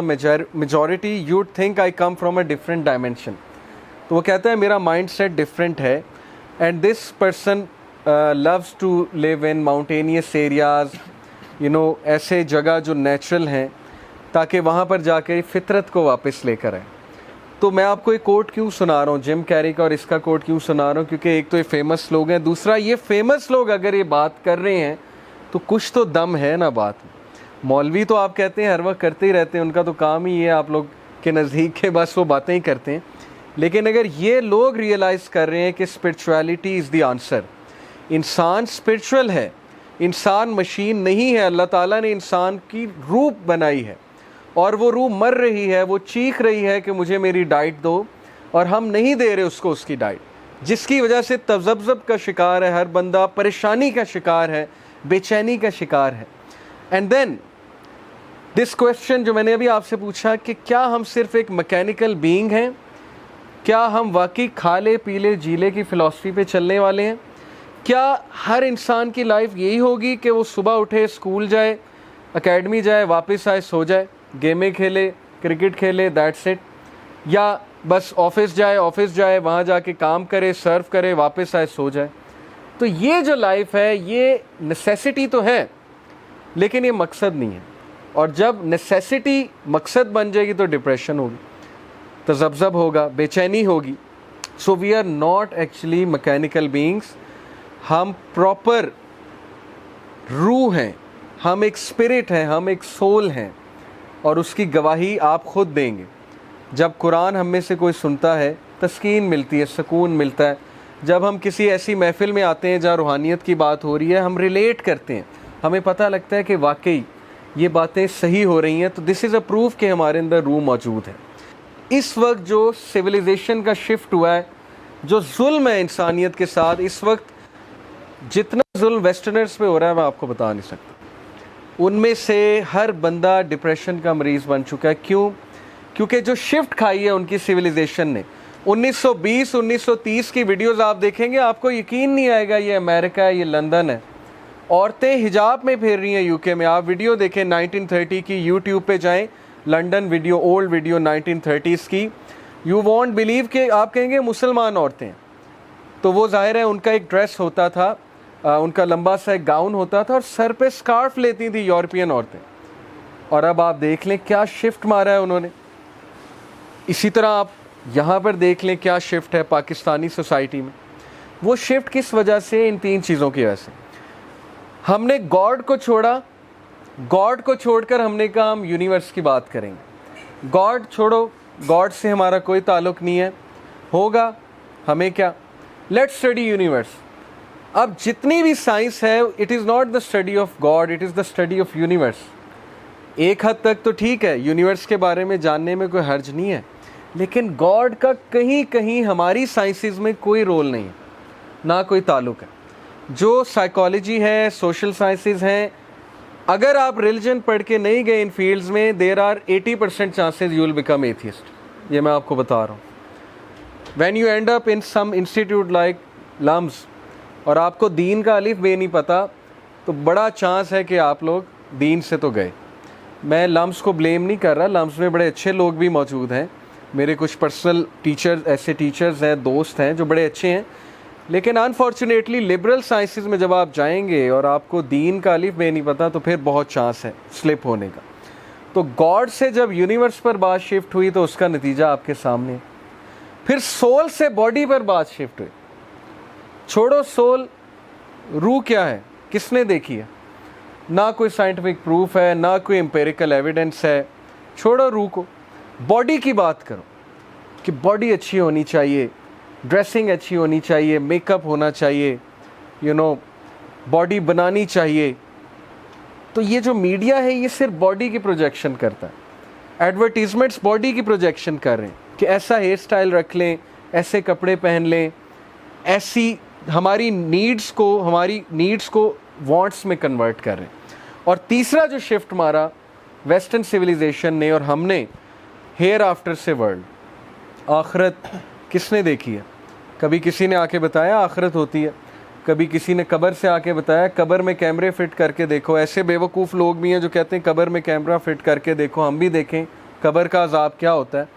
Speaker 1: majority, you'd think I come from a different dimension. तो वो कहता है मेरा माइंड सेट डिफरेंट है, and this person loves to live in mountainous areas, you know, ऐसे जगह जो नेचुरल हैं, ताकि वहाँ पर जाकर फितरत को वापस लेकर आए। तो मैं आपको एक कोट क्यों सुना रहा हूँ जिम कैरी का, और इसका कोट क्यों सुना रहा हूँ, क्योंकि एक तो ये फेमस लोग हैं, दूसरा ये फेमस लोग अगर ये बात कर रहे हैं तो कुछ तो दम है ना बात में। मौलवी तो आप कहते हैं हर वक्त करते ही रहते हैं, उनका तो काम ही है आप लोग के नज़दीक के बस वो बातें ही करते हैं, लेकिन अगर ये लोग रियलाइज़ कर रहे हैं कि स्पिरिचुअलिटी इज़ द आंसर, इंसान स्पिरिचुअल है, इंसान मशीन नहीं है। अल्लाह ताला ने इंसान की रूह बनाई है और वो रूह मर रही है, वो चीख रही है कि मुझे मेरी डाइट दो, और हम नहीं दे रहे उसको उसकी डाइट, जिसकी वजह से तज़ब्ज़ब का शिकार है हर बंदा, परेशानी का शिकार है, बेचैनी का शिकार है। एंड देन दिस क्वेश्चन जो मैंने अभी आपसे पूछा कि क्या हम सिर्फ एक मैकेनिकल बीइंग हैं, क्या हम वाकई खा ले पी ले जी ले की फ़िलॉसफी पे चलने वाले हैं? क्या हर इंसान की लाइफ यही होगी कि वो सुबह उठे, स्कूल जाए, एकेडमी जाए, वापस आए, सो जाए, गेमें खेले, क्रिकेट खेले, दैट्स इट? या बस ऑफिस जाए, वहाँ जाके काम करे, सर्व करे, वापस आए, सो जाए? तो ये जो लाइफ है ये नेसेसिटी तो है, लेकिन ये मकसद नहीं है। और जब नेसेसिटी मकसद बन जाएगी तो डिप्रेशन होगी, तज़ब्ज़ब होगा, बेचैनी होगी। So we are not actually mechanical beings, हम प्रॉपर रूह हैं, हम एक स्पिरिट हैं, हम एक सोल हैं, और उसकी गवाही आप खुद देंगे। जब कुरान हम में से कोई सुनता है, तस्कीन मिलती है, सुकून मिलता है। जब हम किसी ऐसी महफ़िल में आते हैं जहाँ रूहानियत की बात हो रही है, हम रिलेट करते हैं, हमें पता लगता है कि वाकई ये बातें सही हो रही हैं, तो दिस इज़ अ प्रूफ कि हमारे अंदर रूह मौजूद है। इस वक्त जो सिविलाइजेशन का शिफ्ट हुआ है, जो जुल्म है इंसानियत के साथ, इस वक्त जितना जुल्म वेस्टर्नर्स पे हो रहा है मैं आपको बता नहीं सकता। उनमें से हर बंदा डिप्रेशन का मरीज़ बन चुका है। क्यों? क्योंकि जो शिफ्ट खाई है उनकी सिविलाइजेशन ने, 1920 1930 की वीडियोस आप देखेंगे, आपको यकीन नहीं आएगा ये अमेरिका है, ये लंदन है। औरतें हिजाब में फिर रही हैं यूके में। आप वीडियो देखें 1930 की, यूट्यूब पे जाएं, London video, old video 1930s की, यू वॉन्ट बिलीव कि आप कहेंगे मुसलमान औरतें। तो वो जाहिर है उनका एक ड्रेस होता था, उनका लंबा सा एक गाउन होता था और सर पे स्कार्फ लेती थी यूरोपियन औरतें। और अब आप देख लें क्या शिफ्ट मारा है उन्होंने। इसी तरह आप यहाँ पर देख लें क्या शिफ्ट है पाकिस्तानी सोसाइटी में। वो शिफ्ट किस वजह से? इन तीन चीज़ों की वजह से। हमने गॉड को छोड़ा, गॉड को छोड़कर हमने कहा हम यूनिवर्स की बात करेंगे। गॉड छोड़ो, गॉड से हमारा कोई ताल्लुक़ नहीं है, होगा हमें क्या, लेट्स स्टडी यूनिवर्स। अब जितनी भी साइंस है, it is not the study of God, it is the study of universe. एक हद तक तो ठीक है, यूनिवर्स के बारे में जानने में कोई हर्ज नहीं है, लेकिन गॉड का कहीं कहीं हमारी साइंसेस में कोई रोल नहीं है, ना कोई ताल्लुक़ है। जो साइकोलॉजी है, सोशल साइंसेस हैं, अगर आप रिलीजन पढ़ के नहीं गए इन फील्ड्स में, there are 80% chances you will become atheist. ये मैं आपको बता रहा हूँ। When you end up in some institute like LUMS और आपको दीन का अलिफ बे नहीं पता, तो बड़ा चांस है कि आप लोग दीन से तो गए। मैं लम्स को ब्लेम नहीं कर रहा, लम्स में बड़े अच्छे लोग भी मौजूद हैं, मेरे कुछ पर्सनल टीचर्स, ऐसे टीचर्स हैं, दोस्त हैं जो बड़े अच्छे हैं, लेकिन अनफॉर्चुनेटली लिबरल साइंसेस में जब आप जाएंगे और आपको दीन का अलिफ बे नहीं पता, तो फिर बहुत चांस है स्लिप होने का। तो गॉड से जब यूनिवर्स पर बात शिफ्ट हुई तो उसका नतीजा आपके सामने। फिर सोल से बॉडी पर बात शिफ्ट हुई। छोड़ो सोल, रूह क्या है, किसने देखी है? ना कोई साइंटिफिक प्रूफ है, ना कोई एम्पेरिकल एविडेंस है। छोड़ो रूह को, बॉडी की बात करो कि बॉडी अच्छी होनी चाहिए, ड्रेसिंग अच्छी होनी चाहिए, मेकअप होना चाहिए, बॉडी बनानी चाहिए। तो ये जो मीडिया है ये सिर्फ बॉडी की प्रोजेक्शन करता है। एडवर्टीजमेंट्स बॉडी की प्रोजेक्शन कर रहे हैं कि ऐसा हेयर स्टाइल रख लें, ऐसे कपड़े पहन लें, ऐसी हमारी नीड्स को वांट्स में कन्वर्ट कर रहे हैं। और तीसरा जो शिफ्ट मारा वेस्टर्न सिविलाइजेशन ने और हमने, हेयर आफ्टर से वर्ल्ड, आखिरत किसने देखी है? कभी किसी ने आके बताया आखिरत होती है? कभी किसी ने कब्र से आके बताया कब्र में कैमरे फिट करके देखो? ऐसे बेवकूफ़ लोग भी हैं जो कहते हैं कब्र में कैमरा फिट करके देखो, हम भी देखें कब्र का अजाब क्या होता है।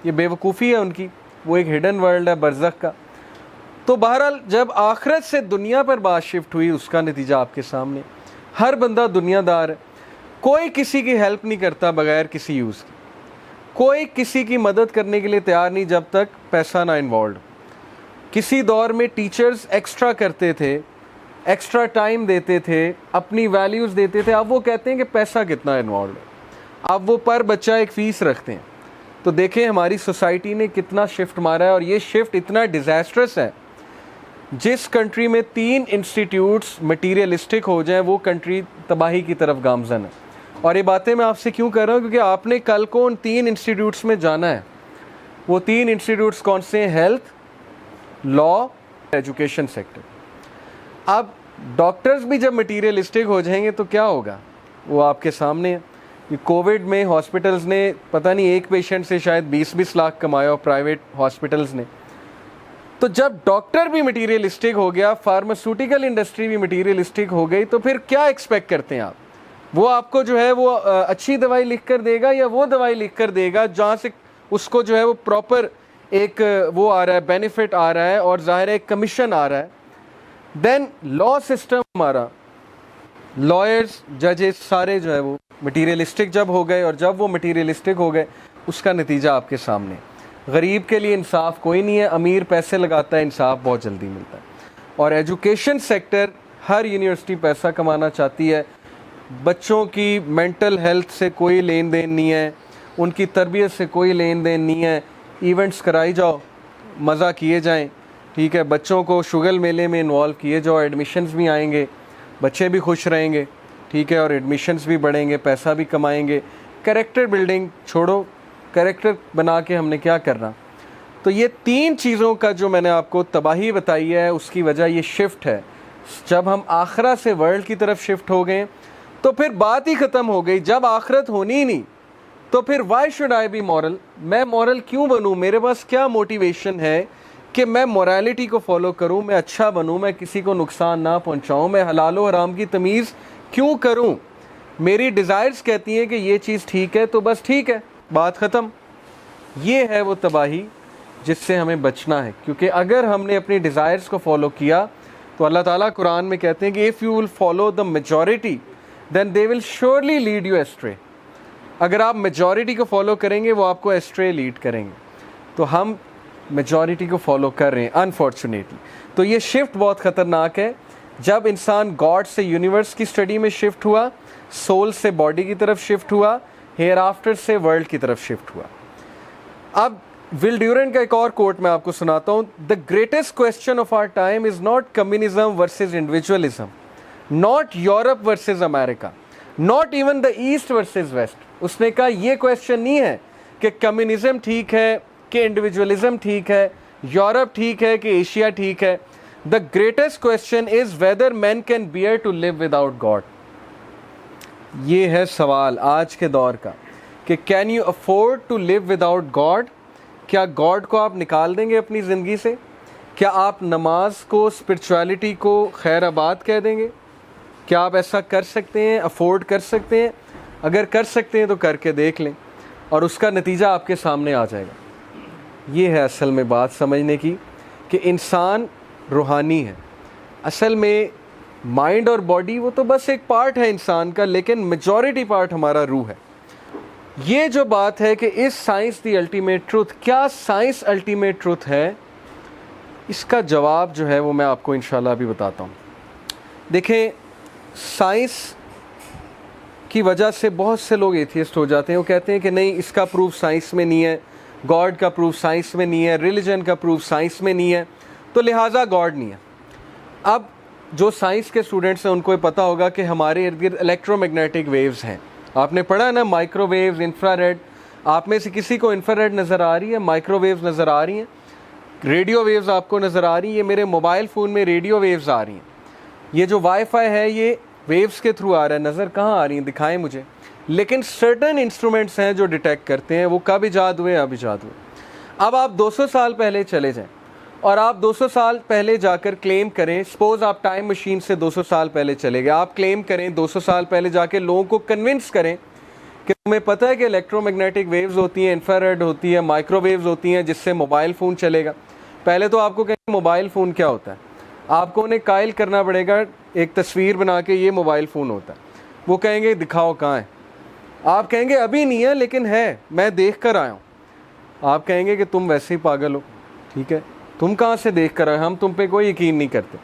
Speaker 1: ये बेवकूफ़ी है उनकी, वो एक हिडन वर्ल्ड है बरज़ख का। तो बहरहाल जब आखिरत से दुनिया पर बात शिफ्ट हुई, उसका नतीजा आपके सामने। हर बंदा दुनियादार है, कोई किसी की हेल्प नहीं करता बगैर किसी यूज़ के, कोई किसी की मदद करने के लिए तैयार नहीं जब तक पैसा ना इन्वॉल्व। किसी दौर में टीचर्स एक्स्ट्रा करते थे, एक्स्ट्रा टाइम देते थे, अपनी वैल्यूज़ देते थे। अब वो कहते हैं कि पैसा कितना इन्वॉल्व है, अब वो पर बच्चा एक फ़ीस रखते हैं। तो देखें हमारी सोसाइटी ने कितना शिफ्ट मारा है, और ये शिफ्ट इतना डिज़ास्ट्रस है जिस कंट्री में 3 इंस्टीट्यूट्स मटीरियलिस्टिक हो जाएं वो कंट्री तबाही की तरफ गामजन है। और ये बातें मैं आपसे क्यों कर रहा हूँ, क्योंकि आपने कल को उन 3 इंस्टीट्यूट्स में जाना है। वो 3 इंस्टीट्यूट्स कौन से हैं? Health, law, education sector. अब डॉक्टर्स भी जब मटीरियलिस्टिक हो जाएंगे तो क्या होगा, वो आपके सामने है। ये कोविड में हॉस्पिटल्स ने पता नहीं एक पेशेंट से शायद 20-20 लाख कमाया, और प्राइवेट हॉस्पिटल्स ने। तो जब डॉक्टर भी मटीरियलिस्टिक हो गया, फार्मास्यूटिकल इंडस्ट्री भी मटीरियलिस्टिक हो गई, तो फिर क्या एक्सपेक्ट करते हैं आप? वो आपको जो है वो अच्छी दवाई लिख कर देगा, या वो दवाई लिख कर देगा जहाँ से उसको जो है वो प्रॉपर एक वो आ रहा है, बेनिफिट आ रहा है, और ज़ाहिर है एक कमीशन आ रहा है। देन लॉ सिस्टम हमारा, लॉयर्स, जजेस सारे जो है वो मटीरियलिस्टिक जब हो गए, और जब वो मटीरियलिस्टिक हो गए उसका नतीजा आपके सामने। गरीब के लिए इंसाफ कोई नहीं है, अमीर पैसे लगाता है, इंसाफ बहुत जल्दी मिलता है। और एजुकेशन सेक्टर, हर यूनिवर्सिटी पैसा कमाना चाहती है, बच्चों की मेंटल हेल्थ से कोई लेन देन नहीं है, उनकी तरबियत से कोई लेन देन नहीं है। इवेंट्स कराई जाओ, मज़ा किए जाएं, ठीक है, बच्चों को शुगल मेले में इन्वॉल्व किए जाओ, एडमिशन्स भी आएंगे, बच्चे भी खुश रहेंगे, ठीक है, और एडमिशन्स भी बढ़ेंगे, पैसा भी कमाएंगे। कैरेक्टर बिल्डिंग छोड़ो, कैरेक्टर बना के हमने क्या करना। तो ये 3 चीज़ों का जो मैंने आपको तबाही बताई है, उसकी वजह ये शिफ्ट है। जब हम आखिरत से वर्ल्ड की तरफ शिफ्ट हो गए तो फिर बात ही ख़त्म हो गई। जब आखिरत होनी ही नहीं तो फिर why should I B moral? मैं मॉरल क्यों बनूं? मेरे पास क्या मोटिवेशन है कि मैं मोरालिटी को फॉलो करूं, मैं अच्छा बनूं, मैं किसी को नुकसान ना पहुंचाऊं, मैं हलाल और हराम की तमीज़ क्यों करूं? मेरी डिज़ायर्स कहती हैं कि ये चीज़ ठीक है तो बस ठीक है, बात ख़त्म। ये है वो तबाही जिससे हमें बचना है, क्योंकि अगर हमने अपनी डिज़ायर्स को फॉलो किया तो अल्लाह ताला कुरान में कहते हैं कि if you will follow the majority then they will surely lead you astray. अगर आप मेजॉरिटी को फॉलो करेंगे वो आपको एस्ट्रे लीड करेंगे। तो हम मेजॉरिटी को फॉलो कर रहे हैं अनफॉर्चुनेटली। तो ये शिफ्ट बहुत ख़तरनाक है। जब इंसान गॉड से यूनिवर्स की स्टडी में शिफ्ट हुआ, सोल से बॉडी की तरफ शिफ्ट हुआ, हेयर आफ्टर से वर्ल्ड की तरफ शिफ्ट हुआ। अब विल ड्यूरेंट का एक और कोट मैं आपको सुनाता हूँ। The greatest question of our time is not communism versus individualism, not Europe versus America, not even the east versus west. उसने कहा ये क्वेश्चन नहीं है कि कम्युनिज्म ठीक है, कि इंडिविजुअलिज्म ठीक है, यूरोप ठीक है, कि एशिया ठीक है। The greatest question is whether man can bear to live without God. ये है सवाल आज के दौर का कि can you afford to live without God? क्या गॉड को आप निकाल देंगे अपनी ज़िंदगी से? क्या आप नमाज को, स्पिरिचुअलिटी को खैर आबाद कह देंगे? क्या आप ऐसा कर सकते हैं, अफोर्ड कर सकते हैं? अगर कर सकते हैं तो करके देख लें, और उसका नतीजा आपके सामने आ जाएगा। ये है असल में बात समझने की कि इंसान रूहानी है। असल में माइंड और बॉडी वो तो बस एक पार्ट है इंसान का, लेकिन मेजॉरिटी पार्ट हमारा रूह है। ये जो बात है कि इस साइंस दी अल्टीमेट ट्रूथ, क्या साइंस अल्टीमेट ट्रूथ है? इसका जवाब जो है वो मैं आपको इंशाल्लाह अभी बताता हूँ। देखें, साइंस की वजह से बहुत से लोग एथियस्ट हो जाते हैं। वो कहते हैं कि नहीं, इसका प्रूफ साइंस में नहीं है, गॉड का प्रूफ साइंस में नहीं है, रिलीजन का प्रूफ साइंस में नहीं है, तो लिहाजा गॉड नहीं है। अब जो साइंस के स्टूडेंट्स हैं उनको ये पता होगा कि हमारे इर्द गिर्द इलेक्ट्रोमैग्नेटिक वेव्स हैं। आपने पढ़ा ना, माइक्रोवेव्स, इंफ्रारेड। आप में से किसी को इंफ्रारेड नज़र आ रही है? माइक्रोवेव्स नज़र आ रही हैं? रेडियो वेव्स आपको नज़र आ रही है? मेरे मोबाइल फ़ोन में रेडियो वेव्स आ रही हैं। ये जो वाईफाई है ये वेव्स के थ्रू आ रहा है। नज़र कहाँ आ रही हैं? दिखाएं मुझे। लेकिन सर्टन इंस्ट्रूमेंट्स हैं जो डिटेक्ट करते हैं। वो कब ईजाद हुए? अब ईजाद हुए। अब आप 200 साल पहले चले जाएं और आप 200 साल पहले जाकर क्लेम करें, सपोज आप टाइम मशीन से 200 साल पहले चले गए, आप क्लेम करें 200 साल पहले जाके लोगों को कन्विंस करें कि तुम्हें पता है कि इलेक्ट्रोमैग्नेटिक वेव्स होती हैं, इंफ्रारेड होती है, माइक्रोवेव्स होती हैं, जिससे मोबाइल फ़ोन चलेगा। पहले तो आपको कहें मोबाइल फ़ोन क्या होता है, आपको उन्हें कायल करना पड़ेगा, एक तस्वीर बना के ये मोबाइल फ़ोन होता है। वो कहेंगे दिखाओ कहाँ है। आप कहेंगे अभी नहीं है, लेकिन है, मैं देख कर आया हूँ। आप कहेंगे कि तुम वैसे ही पागल हो, ठीक है, तुम कहाँ से देख कर आए, हम तुम पे कोई यकीन नहीं करते।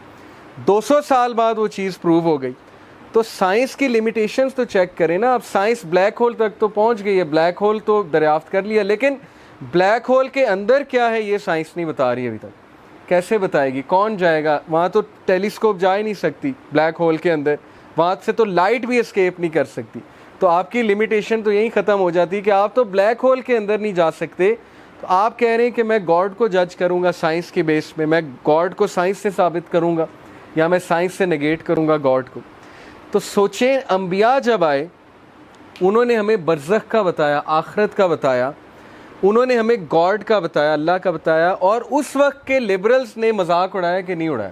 Speaker 1: 200 साल बाद वो चीज़ प्रूव हो गई। तो साइंस की लिमिटेशंस तो चेक करें ना। अब साइंस ब्लैक होल तक तो पहुंच गई है, ब्लैक होल तो दरियाफ्त कर लिया, लेकिन ब्लैक होल के अंदर क्या है ये साइंस नहीं बता रही अभी तक। कैसे बताएगी? कौन जाएगा वहाँ? तो टेलीस्कोप जा ही नहीं सकती ब्लैक होल के अंदर, वहाँ से तो लाइट भी एस्केप नहीं कर सकती। तो आपकी लिमिटेशन तो यहीं ख़त्म हो जाती है कि आप तो ब्लैक होल के अंदर नहीं जा सकते। तो आप कह रहे हैं कि मैं गॉड को जज करूँगा साइंस के बेस पे, मैं गॉड को साइंस से साबित करूँगा या मैं साइंस से नेगेट करूँगा गॉड को। तो सोचें, अंबिया जब आए उन्होंने हमें बरज़ख का बताया, आखिरत का बताया, उन्होंने हमें गॉड का बताया, अल्लाह का बताया, और उस वक्त के लिबरल्स ने मजाक उड़ाया कि नहीं उड़ाया?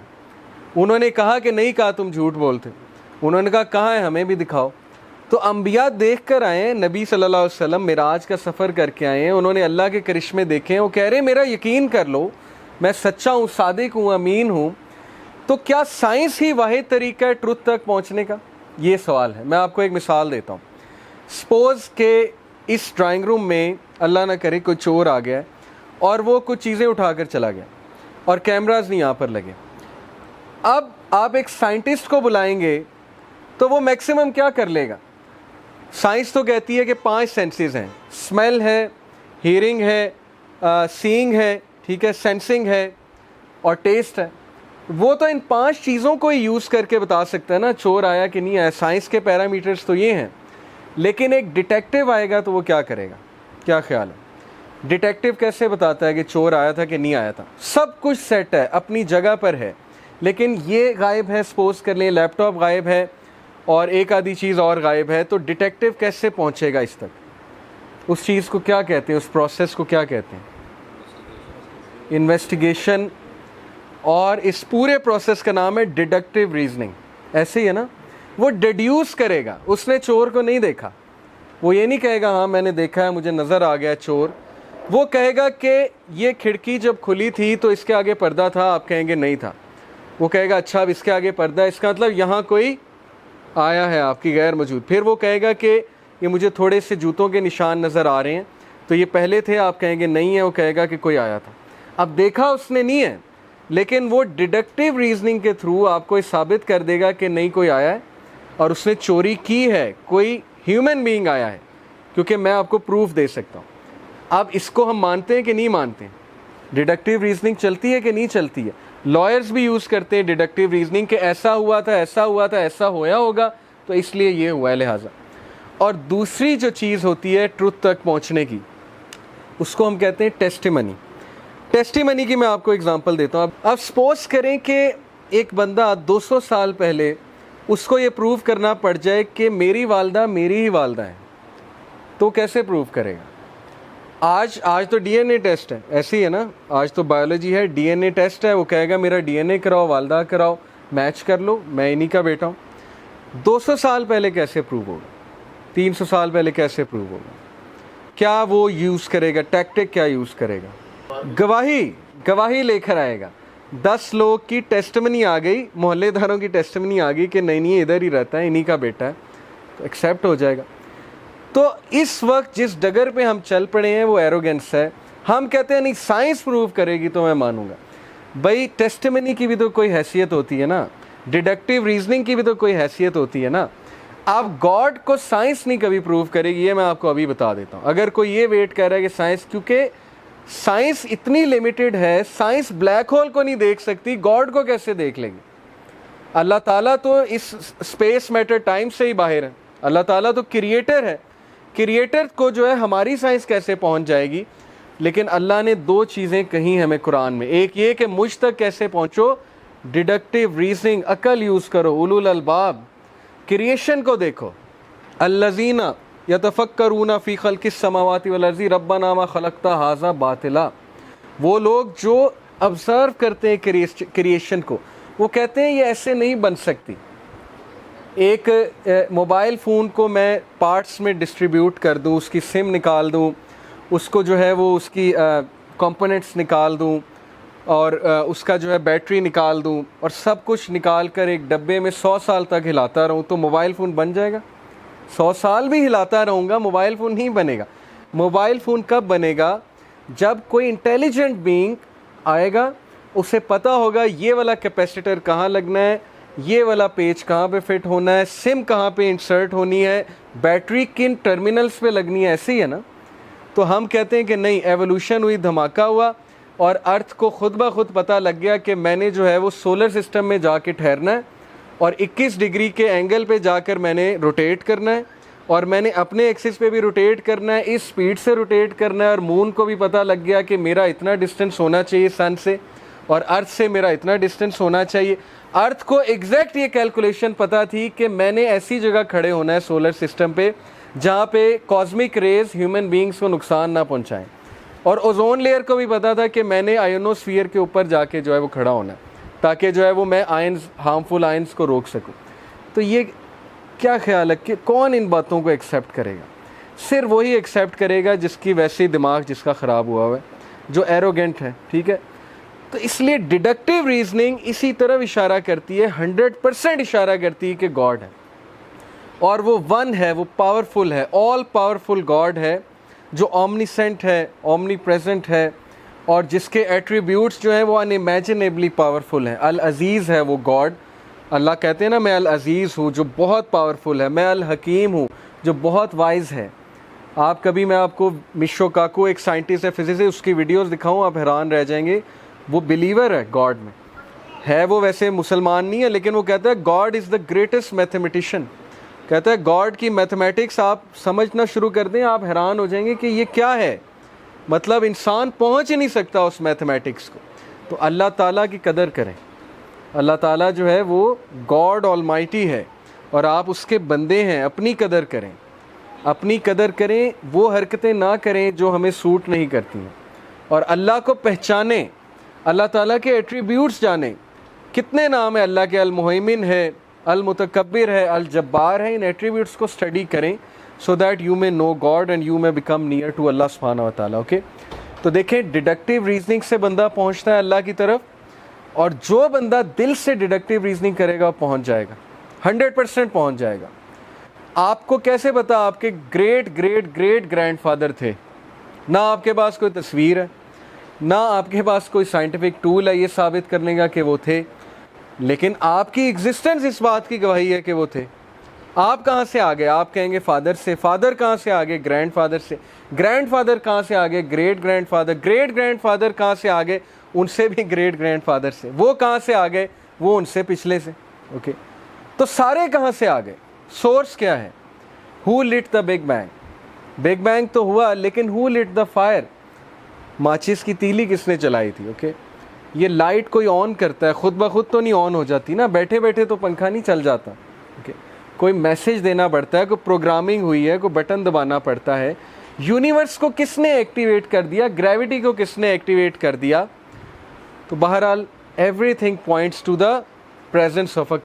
Speaker 1: उन्होंने कहा कि नहीं कहा, तुम झूठ बोलते। उन्होंने कहा कहाँ है, हमें भी दिखाओ। तो अंबिया देख कर आए, नबी सल्लल्लाहु अलैहि वसल्लम मिराज का सफ़र करके आए हैं, उन्होंने अल्लाह के करिश्मे देखे हैं। वो कह रहे हैं मेरा यकीन कर लो, मैं सच्चा हूँ, सादिक हूँ, अमीन हूँ। तो क्या साइंस ही वाहिद तरीका है ट्रुथ तक पहुँचने का? ये सवाल है। मैं आपको एक मिसाल देता हूँ। सपोज़ के इस ड्राइंग रूम में अल्लाह ना करे कोई चोर आ गया और वो कुछ चीज़ें उठाकर चला गया और कैमराज नहीं यहाँ पर लगे। अब आप एक साइंटिस्ट को बुलाएंगे तो वो मैक्सिमम क्या कर लेगा? साइंस तो कहती है कि 5 सेंसेस हैं, स्मेल है, हियरिंग है, सीइंग है, ठीक है, सेंसिंग है और टेस्ट है। वो तो इन 5 चीज़ों को ही यूज़ करके बता सकता है ना चोर आया कि नहीं आया। साइंस के पैरामीटर्स तो ये हैं। लेकिन एक डिटेक्टिव आएगा तो वो क्या करेगा? क्या ख्याल है? डिटेक्टिव कैसे बताता है कि चोर आया था कि नहीं आया था? सब कुछ सेट है, अपनी जगह पर है, लेकिन ये गायब है, सपोज कर लें लैपटॉप गायब है और एक आधी चीज़ और गायब है, तो डिटेक्टिव कैसे पहुंचेगा इस तक? उस चीज़ को क्या कहते हैं, उस प्रोसेस को क्या कहते हैं? इन्वेस्टिगेशन। और इस पूरे प्रोसेस का नाम है डिडक्टिव रीजनिंग। ऐसे ही है ना? वो डिड्यूस करेगा। उसने चोर को नहीं देखा, वो ये नहीं कहेगा हाँ मैंने देखा है, मुझे नज़र आ गया चोर। वो कहेगा कि ये खिड़की जब खुली थी तो इसके आगे पर्दा था, आप कहेंगे नहीं था। वो कहेगा अच्छा अब इसके आगे पर्दा है, इसका मतलब यहाँ कोई आया है आपकी गैर मौजूद। फिर वो कहेगा कि ये मुझे थोड़े से जूतों के निशान नज़र आ रहे हैं, तो ये पहले थे, आप कहेंगे नहीं है। वो कहेगा कि कोई आया था। अब देखा उसने नहीं है, लेकिन वो डिडक्टिव रीजनिंग के थ्रू आपको साबित कर देगा कि नहीं कोई आया है और उसने चोरी की है, कोई ह्यूमन बीइंग आया है, क्योंकि मैं आपको प्रूफ दे सकता हूँ। अब इसको हम मानते हैं कि नहीं मानते हैं? डिडक्टिव रीजनिंग चलती है कि नहीं चलती है? लॉयर्स भी यूज़ करते हैं डिडक्टिव रीजनिंग कि ऐसा हुआ था, ऐसा हुआ था, ऐसा होया होगा तो इसलिए ये हुआ है लिहाजा। और दूसरी जो चीज़ होती है ट्रुथ तक पहुँचने की, उसको हम कहते हैं टेस्टिमनी। टेस्टिमनी की मैं आपको एग्जांपल देता हूँ। अब सपोज करें कि एक बंदा 200 साल पहले उसको ये प्रूव करना पड़ जाए कि मेरी वालदा मेरी ही वालदा है, तो कैसे प्रूव करेगा? आज तो डीएनए टेस्ट है, ऐसी है ना? आज तो बायोलॉजी है, डीएनए टेस्ट है। वो कहेगा मेरा डीएनए कराओ, वालदा कराओ, मैच कर लो, मैं इन्हीं का बेटा हूँ। 200 साल पहले कैसे प्रूव होगा? 300 साल पहले कैसे प्रूव होगा? क्या वो यूज़ करेगा? टैक्टिक क्या यूज़ करेगा? गवाही लेकर आएगा। 10 लोग की टेस्टमनी आ गई, मोहल्लेदारों की टेस्टमनी आ गई कि नहीं इधर ही रहता है, इन्हीं का बेटा है, तो एक्सेप्ट हो जाएगा। तो इस वक्त जिस डगर पे हम चल पड़े हैं वो एरोगेंस है। हम कहते हैं नहीं साइंस प्रूव करेगी तो मैं मानूंगा। भाई टेस्टमनी की भी तो कोई हैसियत होती है ना, डिडक्टिव रीजनिंग की भी तो कोई हैसियत होती है ना। आप गॉड को साइंस नहीं कभी प्रूव करेगी, ये मैं आपको अभी बता देता हूँ। अगर कोई ये वेट कर रहा है कि साइंस, क्योंकि साइंस इतनी लिमिटेड है, साइंस ब्लैक होल को नहीं देख सकती, गॉड को कैसे देख लेगी? अल्लाह ताला तो इस स्पेस मैटर टाइम से ही बाहर है। अल्लाह ताला तो क्रिएटर है। क्रिएटर को जो है हमारी साइंस कैसे पहुंच जाएगी? लेकिन अल्लाह ने 2 चीज़ें कही हमें कुरान में। एक ये कि मुझ तक कैसे पहुंचो, डिडक्टिव रीजनिंग, अकल यूज़ करो, उलुल अलबाब, क्रिएशन को देखो। अल्लज़ीना यतफ़क्करूना फ़ी ख़ल्क़िस समावाति वल अर्ज़ि रब्बना मा ख़लक़ता हाज़ा बातिला। वो लोग जो ऑब्ज़र्व करते हैं क्रिएशन को, वो कहते हैं ये ऐसे नहीं बन सकती। एक मोबाइल फ़ोन को मैं पार्ट्स में डिस्ट्रीब्यूट कर दूँ, उसकी सिम निकाल दूँ, उसको जो है वो उसकी कंपोनेंट्स निकाल दूँ और उसका जो है बैटरी निकाल दूँ और सब कुछ निकाल कर एक डब्बे में 100 साल तक हिलाता रहूँ, तो मोबाइल फ़ोन बन जाएगा? 100 साल भी हिलाता रहूँगा, मोबाइल फ़ोन नहीं बनेगा। मोबाइल फ़ोन कब बनेगा? जब कोई इंटेलिजेंट बीइंग आएगा, उसे पता होगा ये वाला कैपेसिटर कहाँ लगना है, ये वाला पेज कहाँ पे फिट होना है, सिम कहाँ पे इंसर्ट होनी है, बैटरी किन टर्मिनल्स पे लगनी है। ऐसे ही है ना? तो हम कहते हैं कि नहीं, एवोल्यूशन हुई, धमाका हुआ, और अर्थ को खुद ब खुद पता लग गया कि मैंने जो है वो सोलर सिस्टम में जाके ठहरना है और 21 डिग्री के एंगल पे जाकर मैंने रोटेट करना है और मैंने अपने एक्सिस पे भी रोटेट करना है, इस स्पीड से रोटेट करना है। और मून को भी पता लग गया कि मेरा इतना डिस्टेंस होना चाहिए सन से और अर्थ से मेरा इतना डिस्टेंस होना चाहिए। अर्थ को एग्जैक्ट ये कैलकुलेशन पता थी कि मैंने ऐसी जगह खड़े होना है सोलर सिस्टम पे जहाँ पे कॉस्मिक रेज ह्यूमन बींग्स को नुकसान ना पहुँचाएँ। और ओजोन लेयर को भी पता था कि मैंने आयोनोस्फीयर के ऊपर जाके जो है वो खड़ा होना है ताकि जो है वो मैं आयंस, हार्मफुल आयंस को रोक सकूं। तो ये क्या ख्याल है कि कौन इन बातों को एक्सेप्ट करेगा? सिर्फ वही एक्सेप्ट करेगा जिसकी वैसी दिमाग जिसका ख़राब हुआ है, जो एरोगेंट है, ठीक है। तो इसलिए डिडक्टिव रीजनिंग इसी तरफ इशारा करती है, 100% इशारा करती है कि गॉड है और वो वन है, वो पावरफुल है, ऑल पावरफुल गॉड है जो ओमनीसेंट है, ओमनी प्रेजेंट है और जिसके एट्रीब्यूट्स जो हैं वो अनइमेजिनेबली पावरफुल हैं। अल अज़ीज़ है वो गॉड। अल्लाह कहते हैं ना, मैं अल अज़ीज़ हूँ जो बहुत पावरफुल है, मैं अल हकीम हूँ जो बहुत वाइज है। आप कभी, मैं आपको मिशो काकू एक साइंटिस्ट है, फिजिसिस्ट, उसकी वीडियोस दिखाऊँ, आप हैरान रह जाएंगे। वो बिलीवर है गॉड में, है वो वैसे मुसलमान नहीं है, लेकिन वो कहता है God is the greatest mathematician. कहता है गॉड की मैथमेटिक्स आप समझना शुरू कर दें, आप हैरान हो जाएंगे कि ये क्या है, मतलब इंसान पहुंच ही नहीं सकता उस मैथमेटिक्स को। तो अल्लाह ताला की कदर करें। अल्लाह ताला जो है वो गॉड ऑलमाइटी है और आप उसके बंदे हैं। अपनी कदर करें, अपनी कदर करें, वो हरकतें ना करें जो हमें सूट नहीं करती हैं और अल्लाह को पहचानें, अल्लाह ताला के एट्रीब्यूट्स जानें। कितने नाम है अल्लाह के? अल मुहैमिन है, अल मुतकब्बिर है, अल जब्बार है। इन एट्रीब्यूट्स को स्टडी करें so that you may know God and you may become near to Allah सुब्हानहू व तआला। ओके, तो देखें, डिडक्टिव रीजनिंग से बंदा पहुंचता है अल्लाह की तरफ और जो बंदा दिल से डिडक्टिव रीजनिंग करेगा पहुंच जाएगा, 100% पहुंच जाएगा। आपको कैसे पता आपके ग्रेट ग्रेट ग्रेट ग्रैंडफादर थे? ना आपके पास कोई तस्वीर है, ना आपके पास कोई साइंटिफिक टूल है ये साबित करने का कि वो थे, लेकिन आपकी एग्जिस्टेंस इस बात की गवाही है कि वो थे। आप कहाँ से आ गए? आप कहेंगे फादर से। फादर कहाँ से आ गए? ग्रैंडफादर से। ग्रैंडफादर कहाँ से आ गए? Great grandfather. ग्रेट ग्रैंडफादर कहाँ से आ गए? उनसे भी ग्रेट ग्रैंडफादर से। वो कहाँ से आ गए? वो उनसे पिछले से। ओके, तो सारे कहाँ से आ गए? सोर्स क्या है? Who lit the big bang? Big bang तो हुआ, लेकिन हु लिट द फायर? माचिस की तीली किसने चलाई थी? ओके, ये लाइट कोई ऑन करता है, खुद ब खुद तो नहीं ऑन हो जाती ना, बैठे बैठे तो पंखा नहीं चल जाता। ओके, कोई मैसेज देना पड़ता है, कोई प्रोग्रामिंग हुई है, कोई बटन दबाना पड़ता है। यूनिवर्स को किसने एक्टिवेट कर दिया? ग्रेविटी को किसने एक्टिवेट कर दिया? तो बहरहाल everything points to the presence of a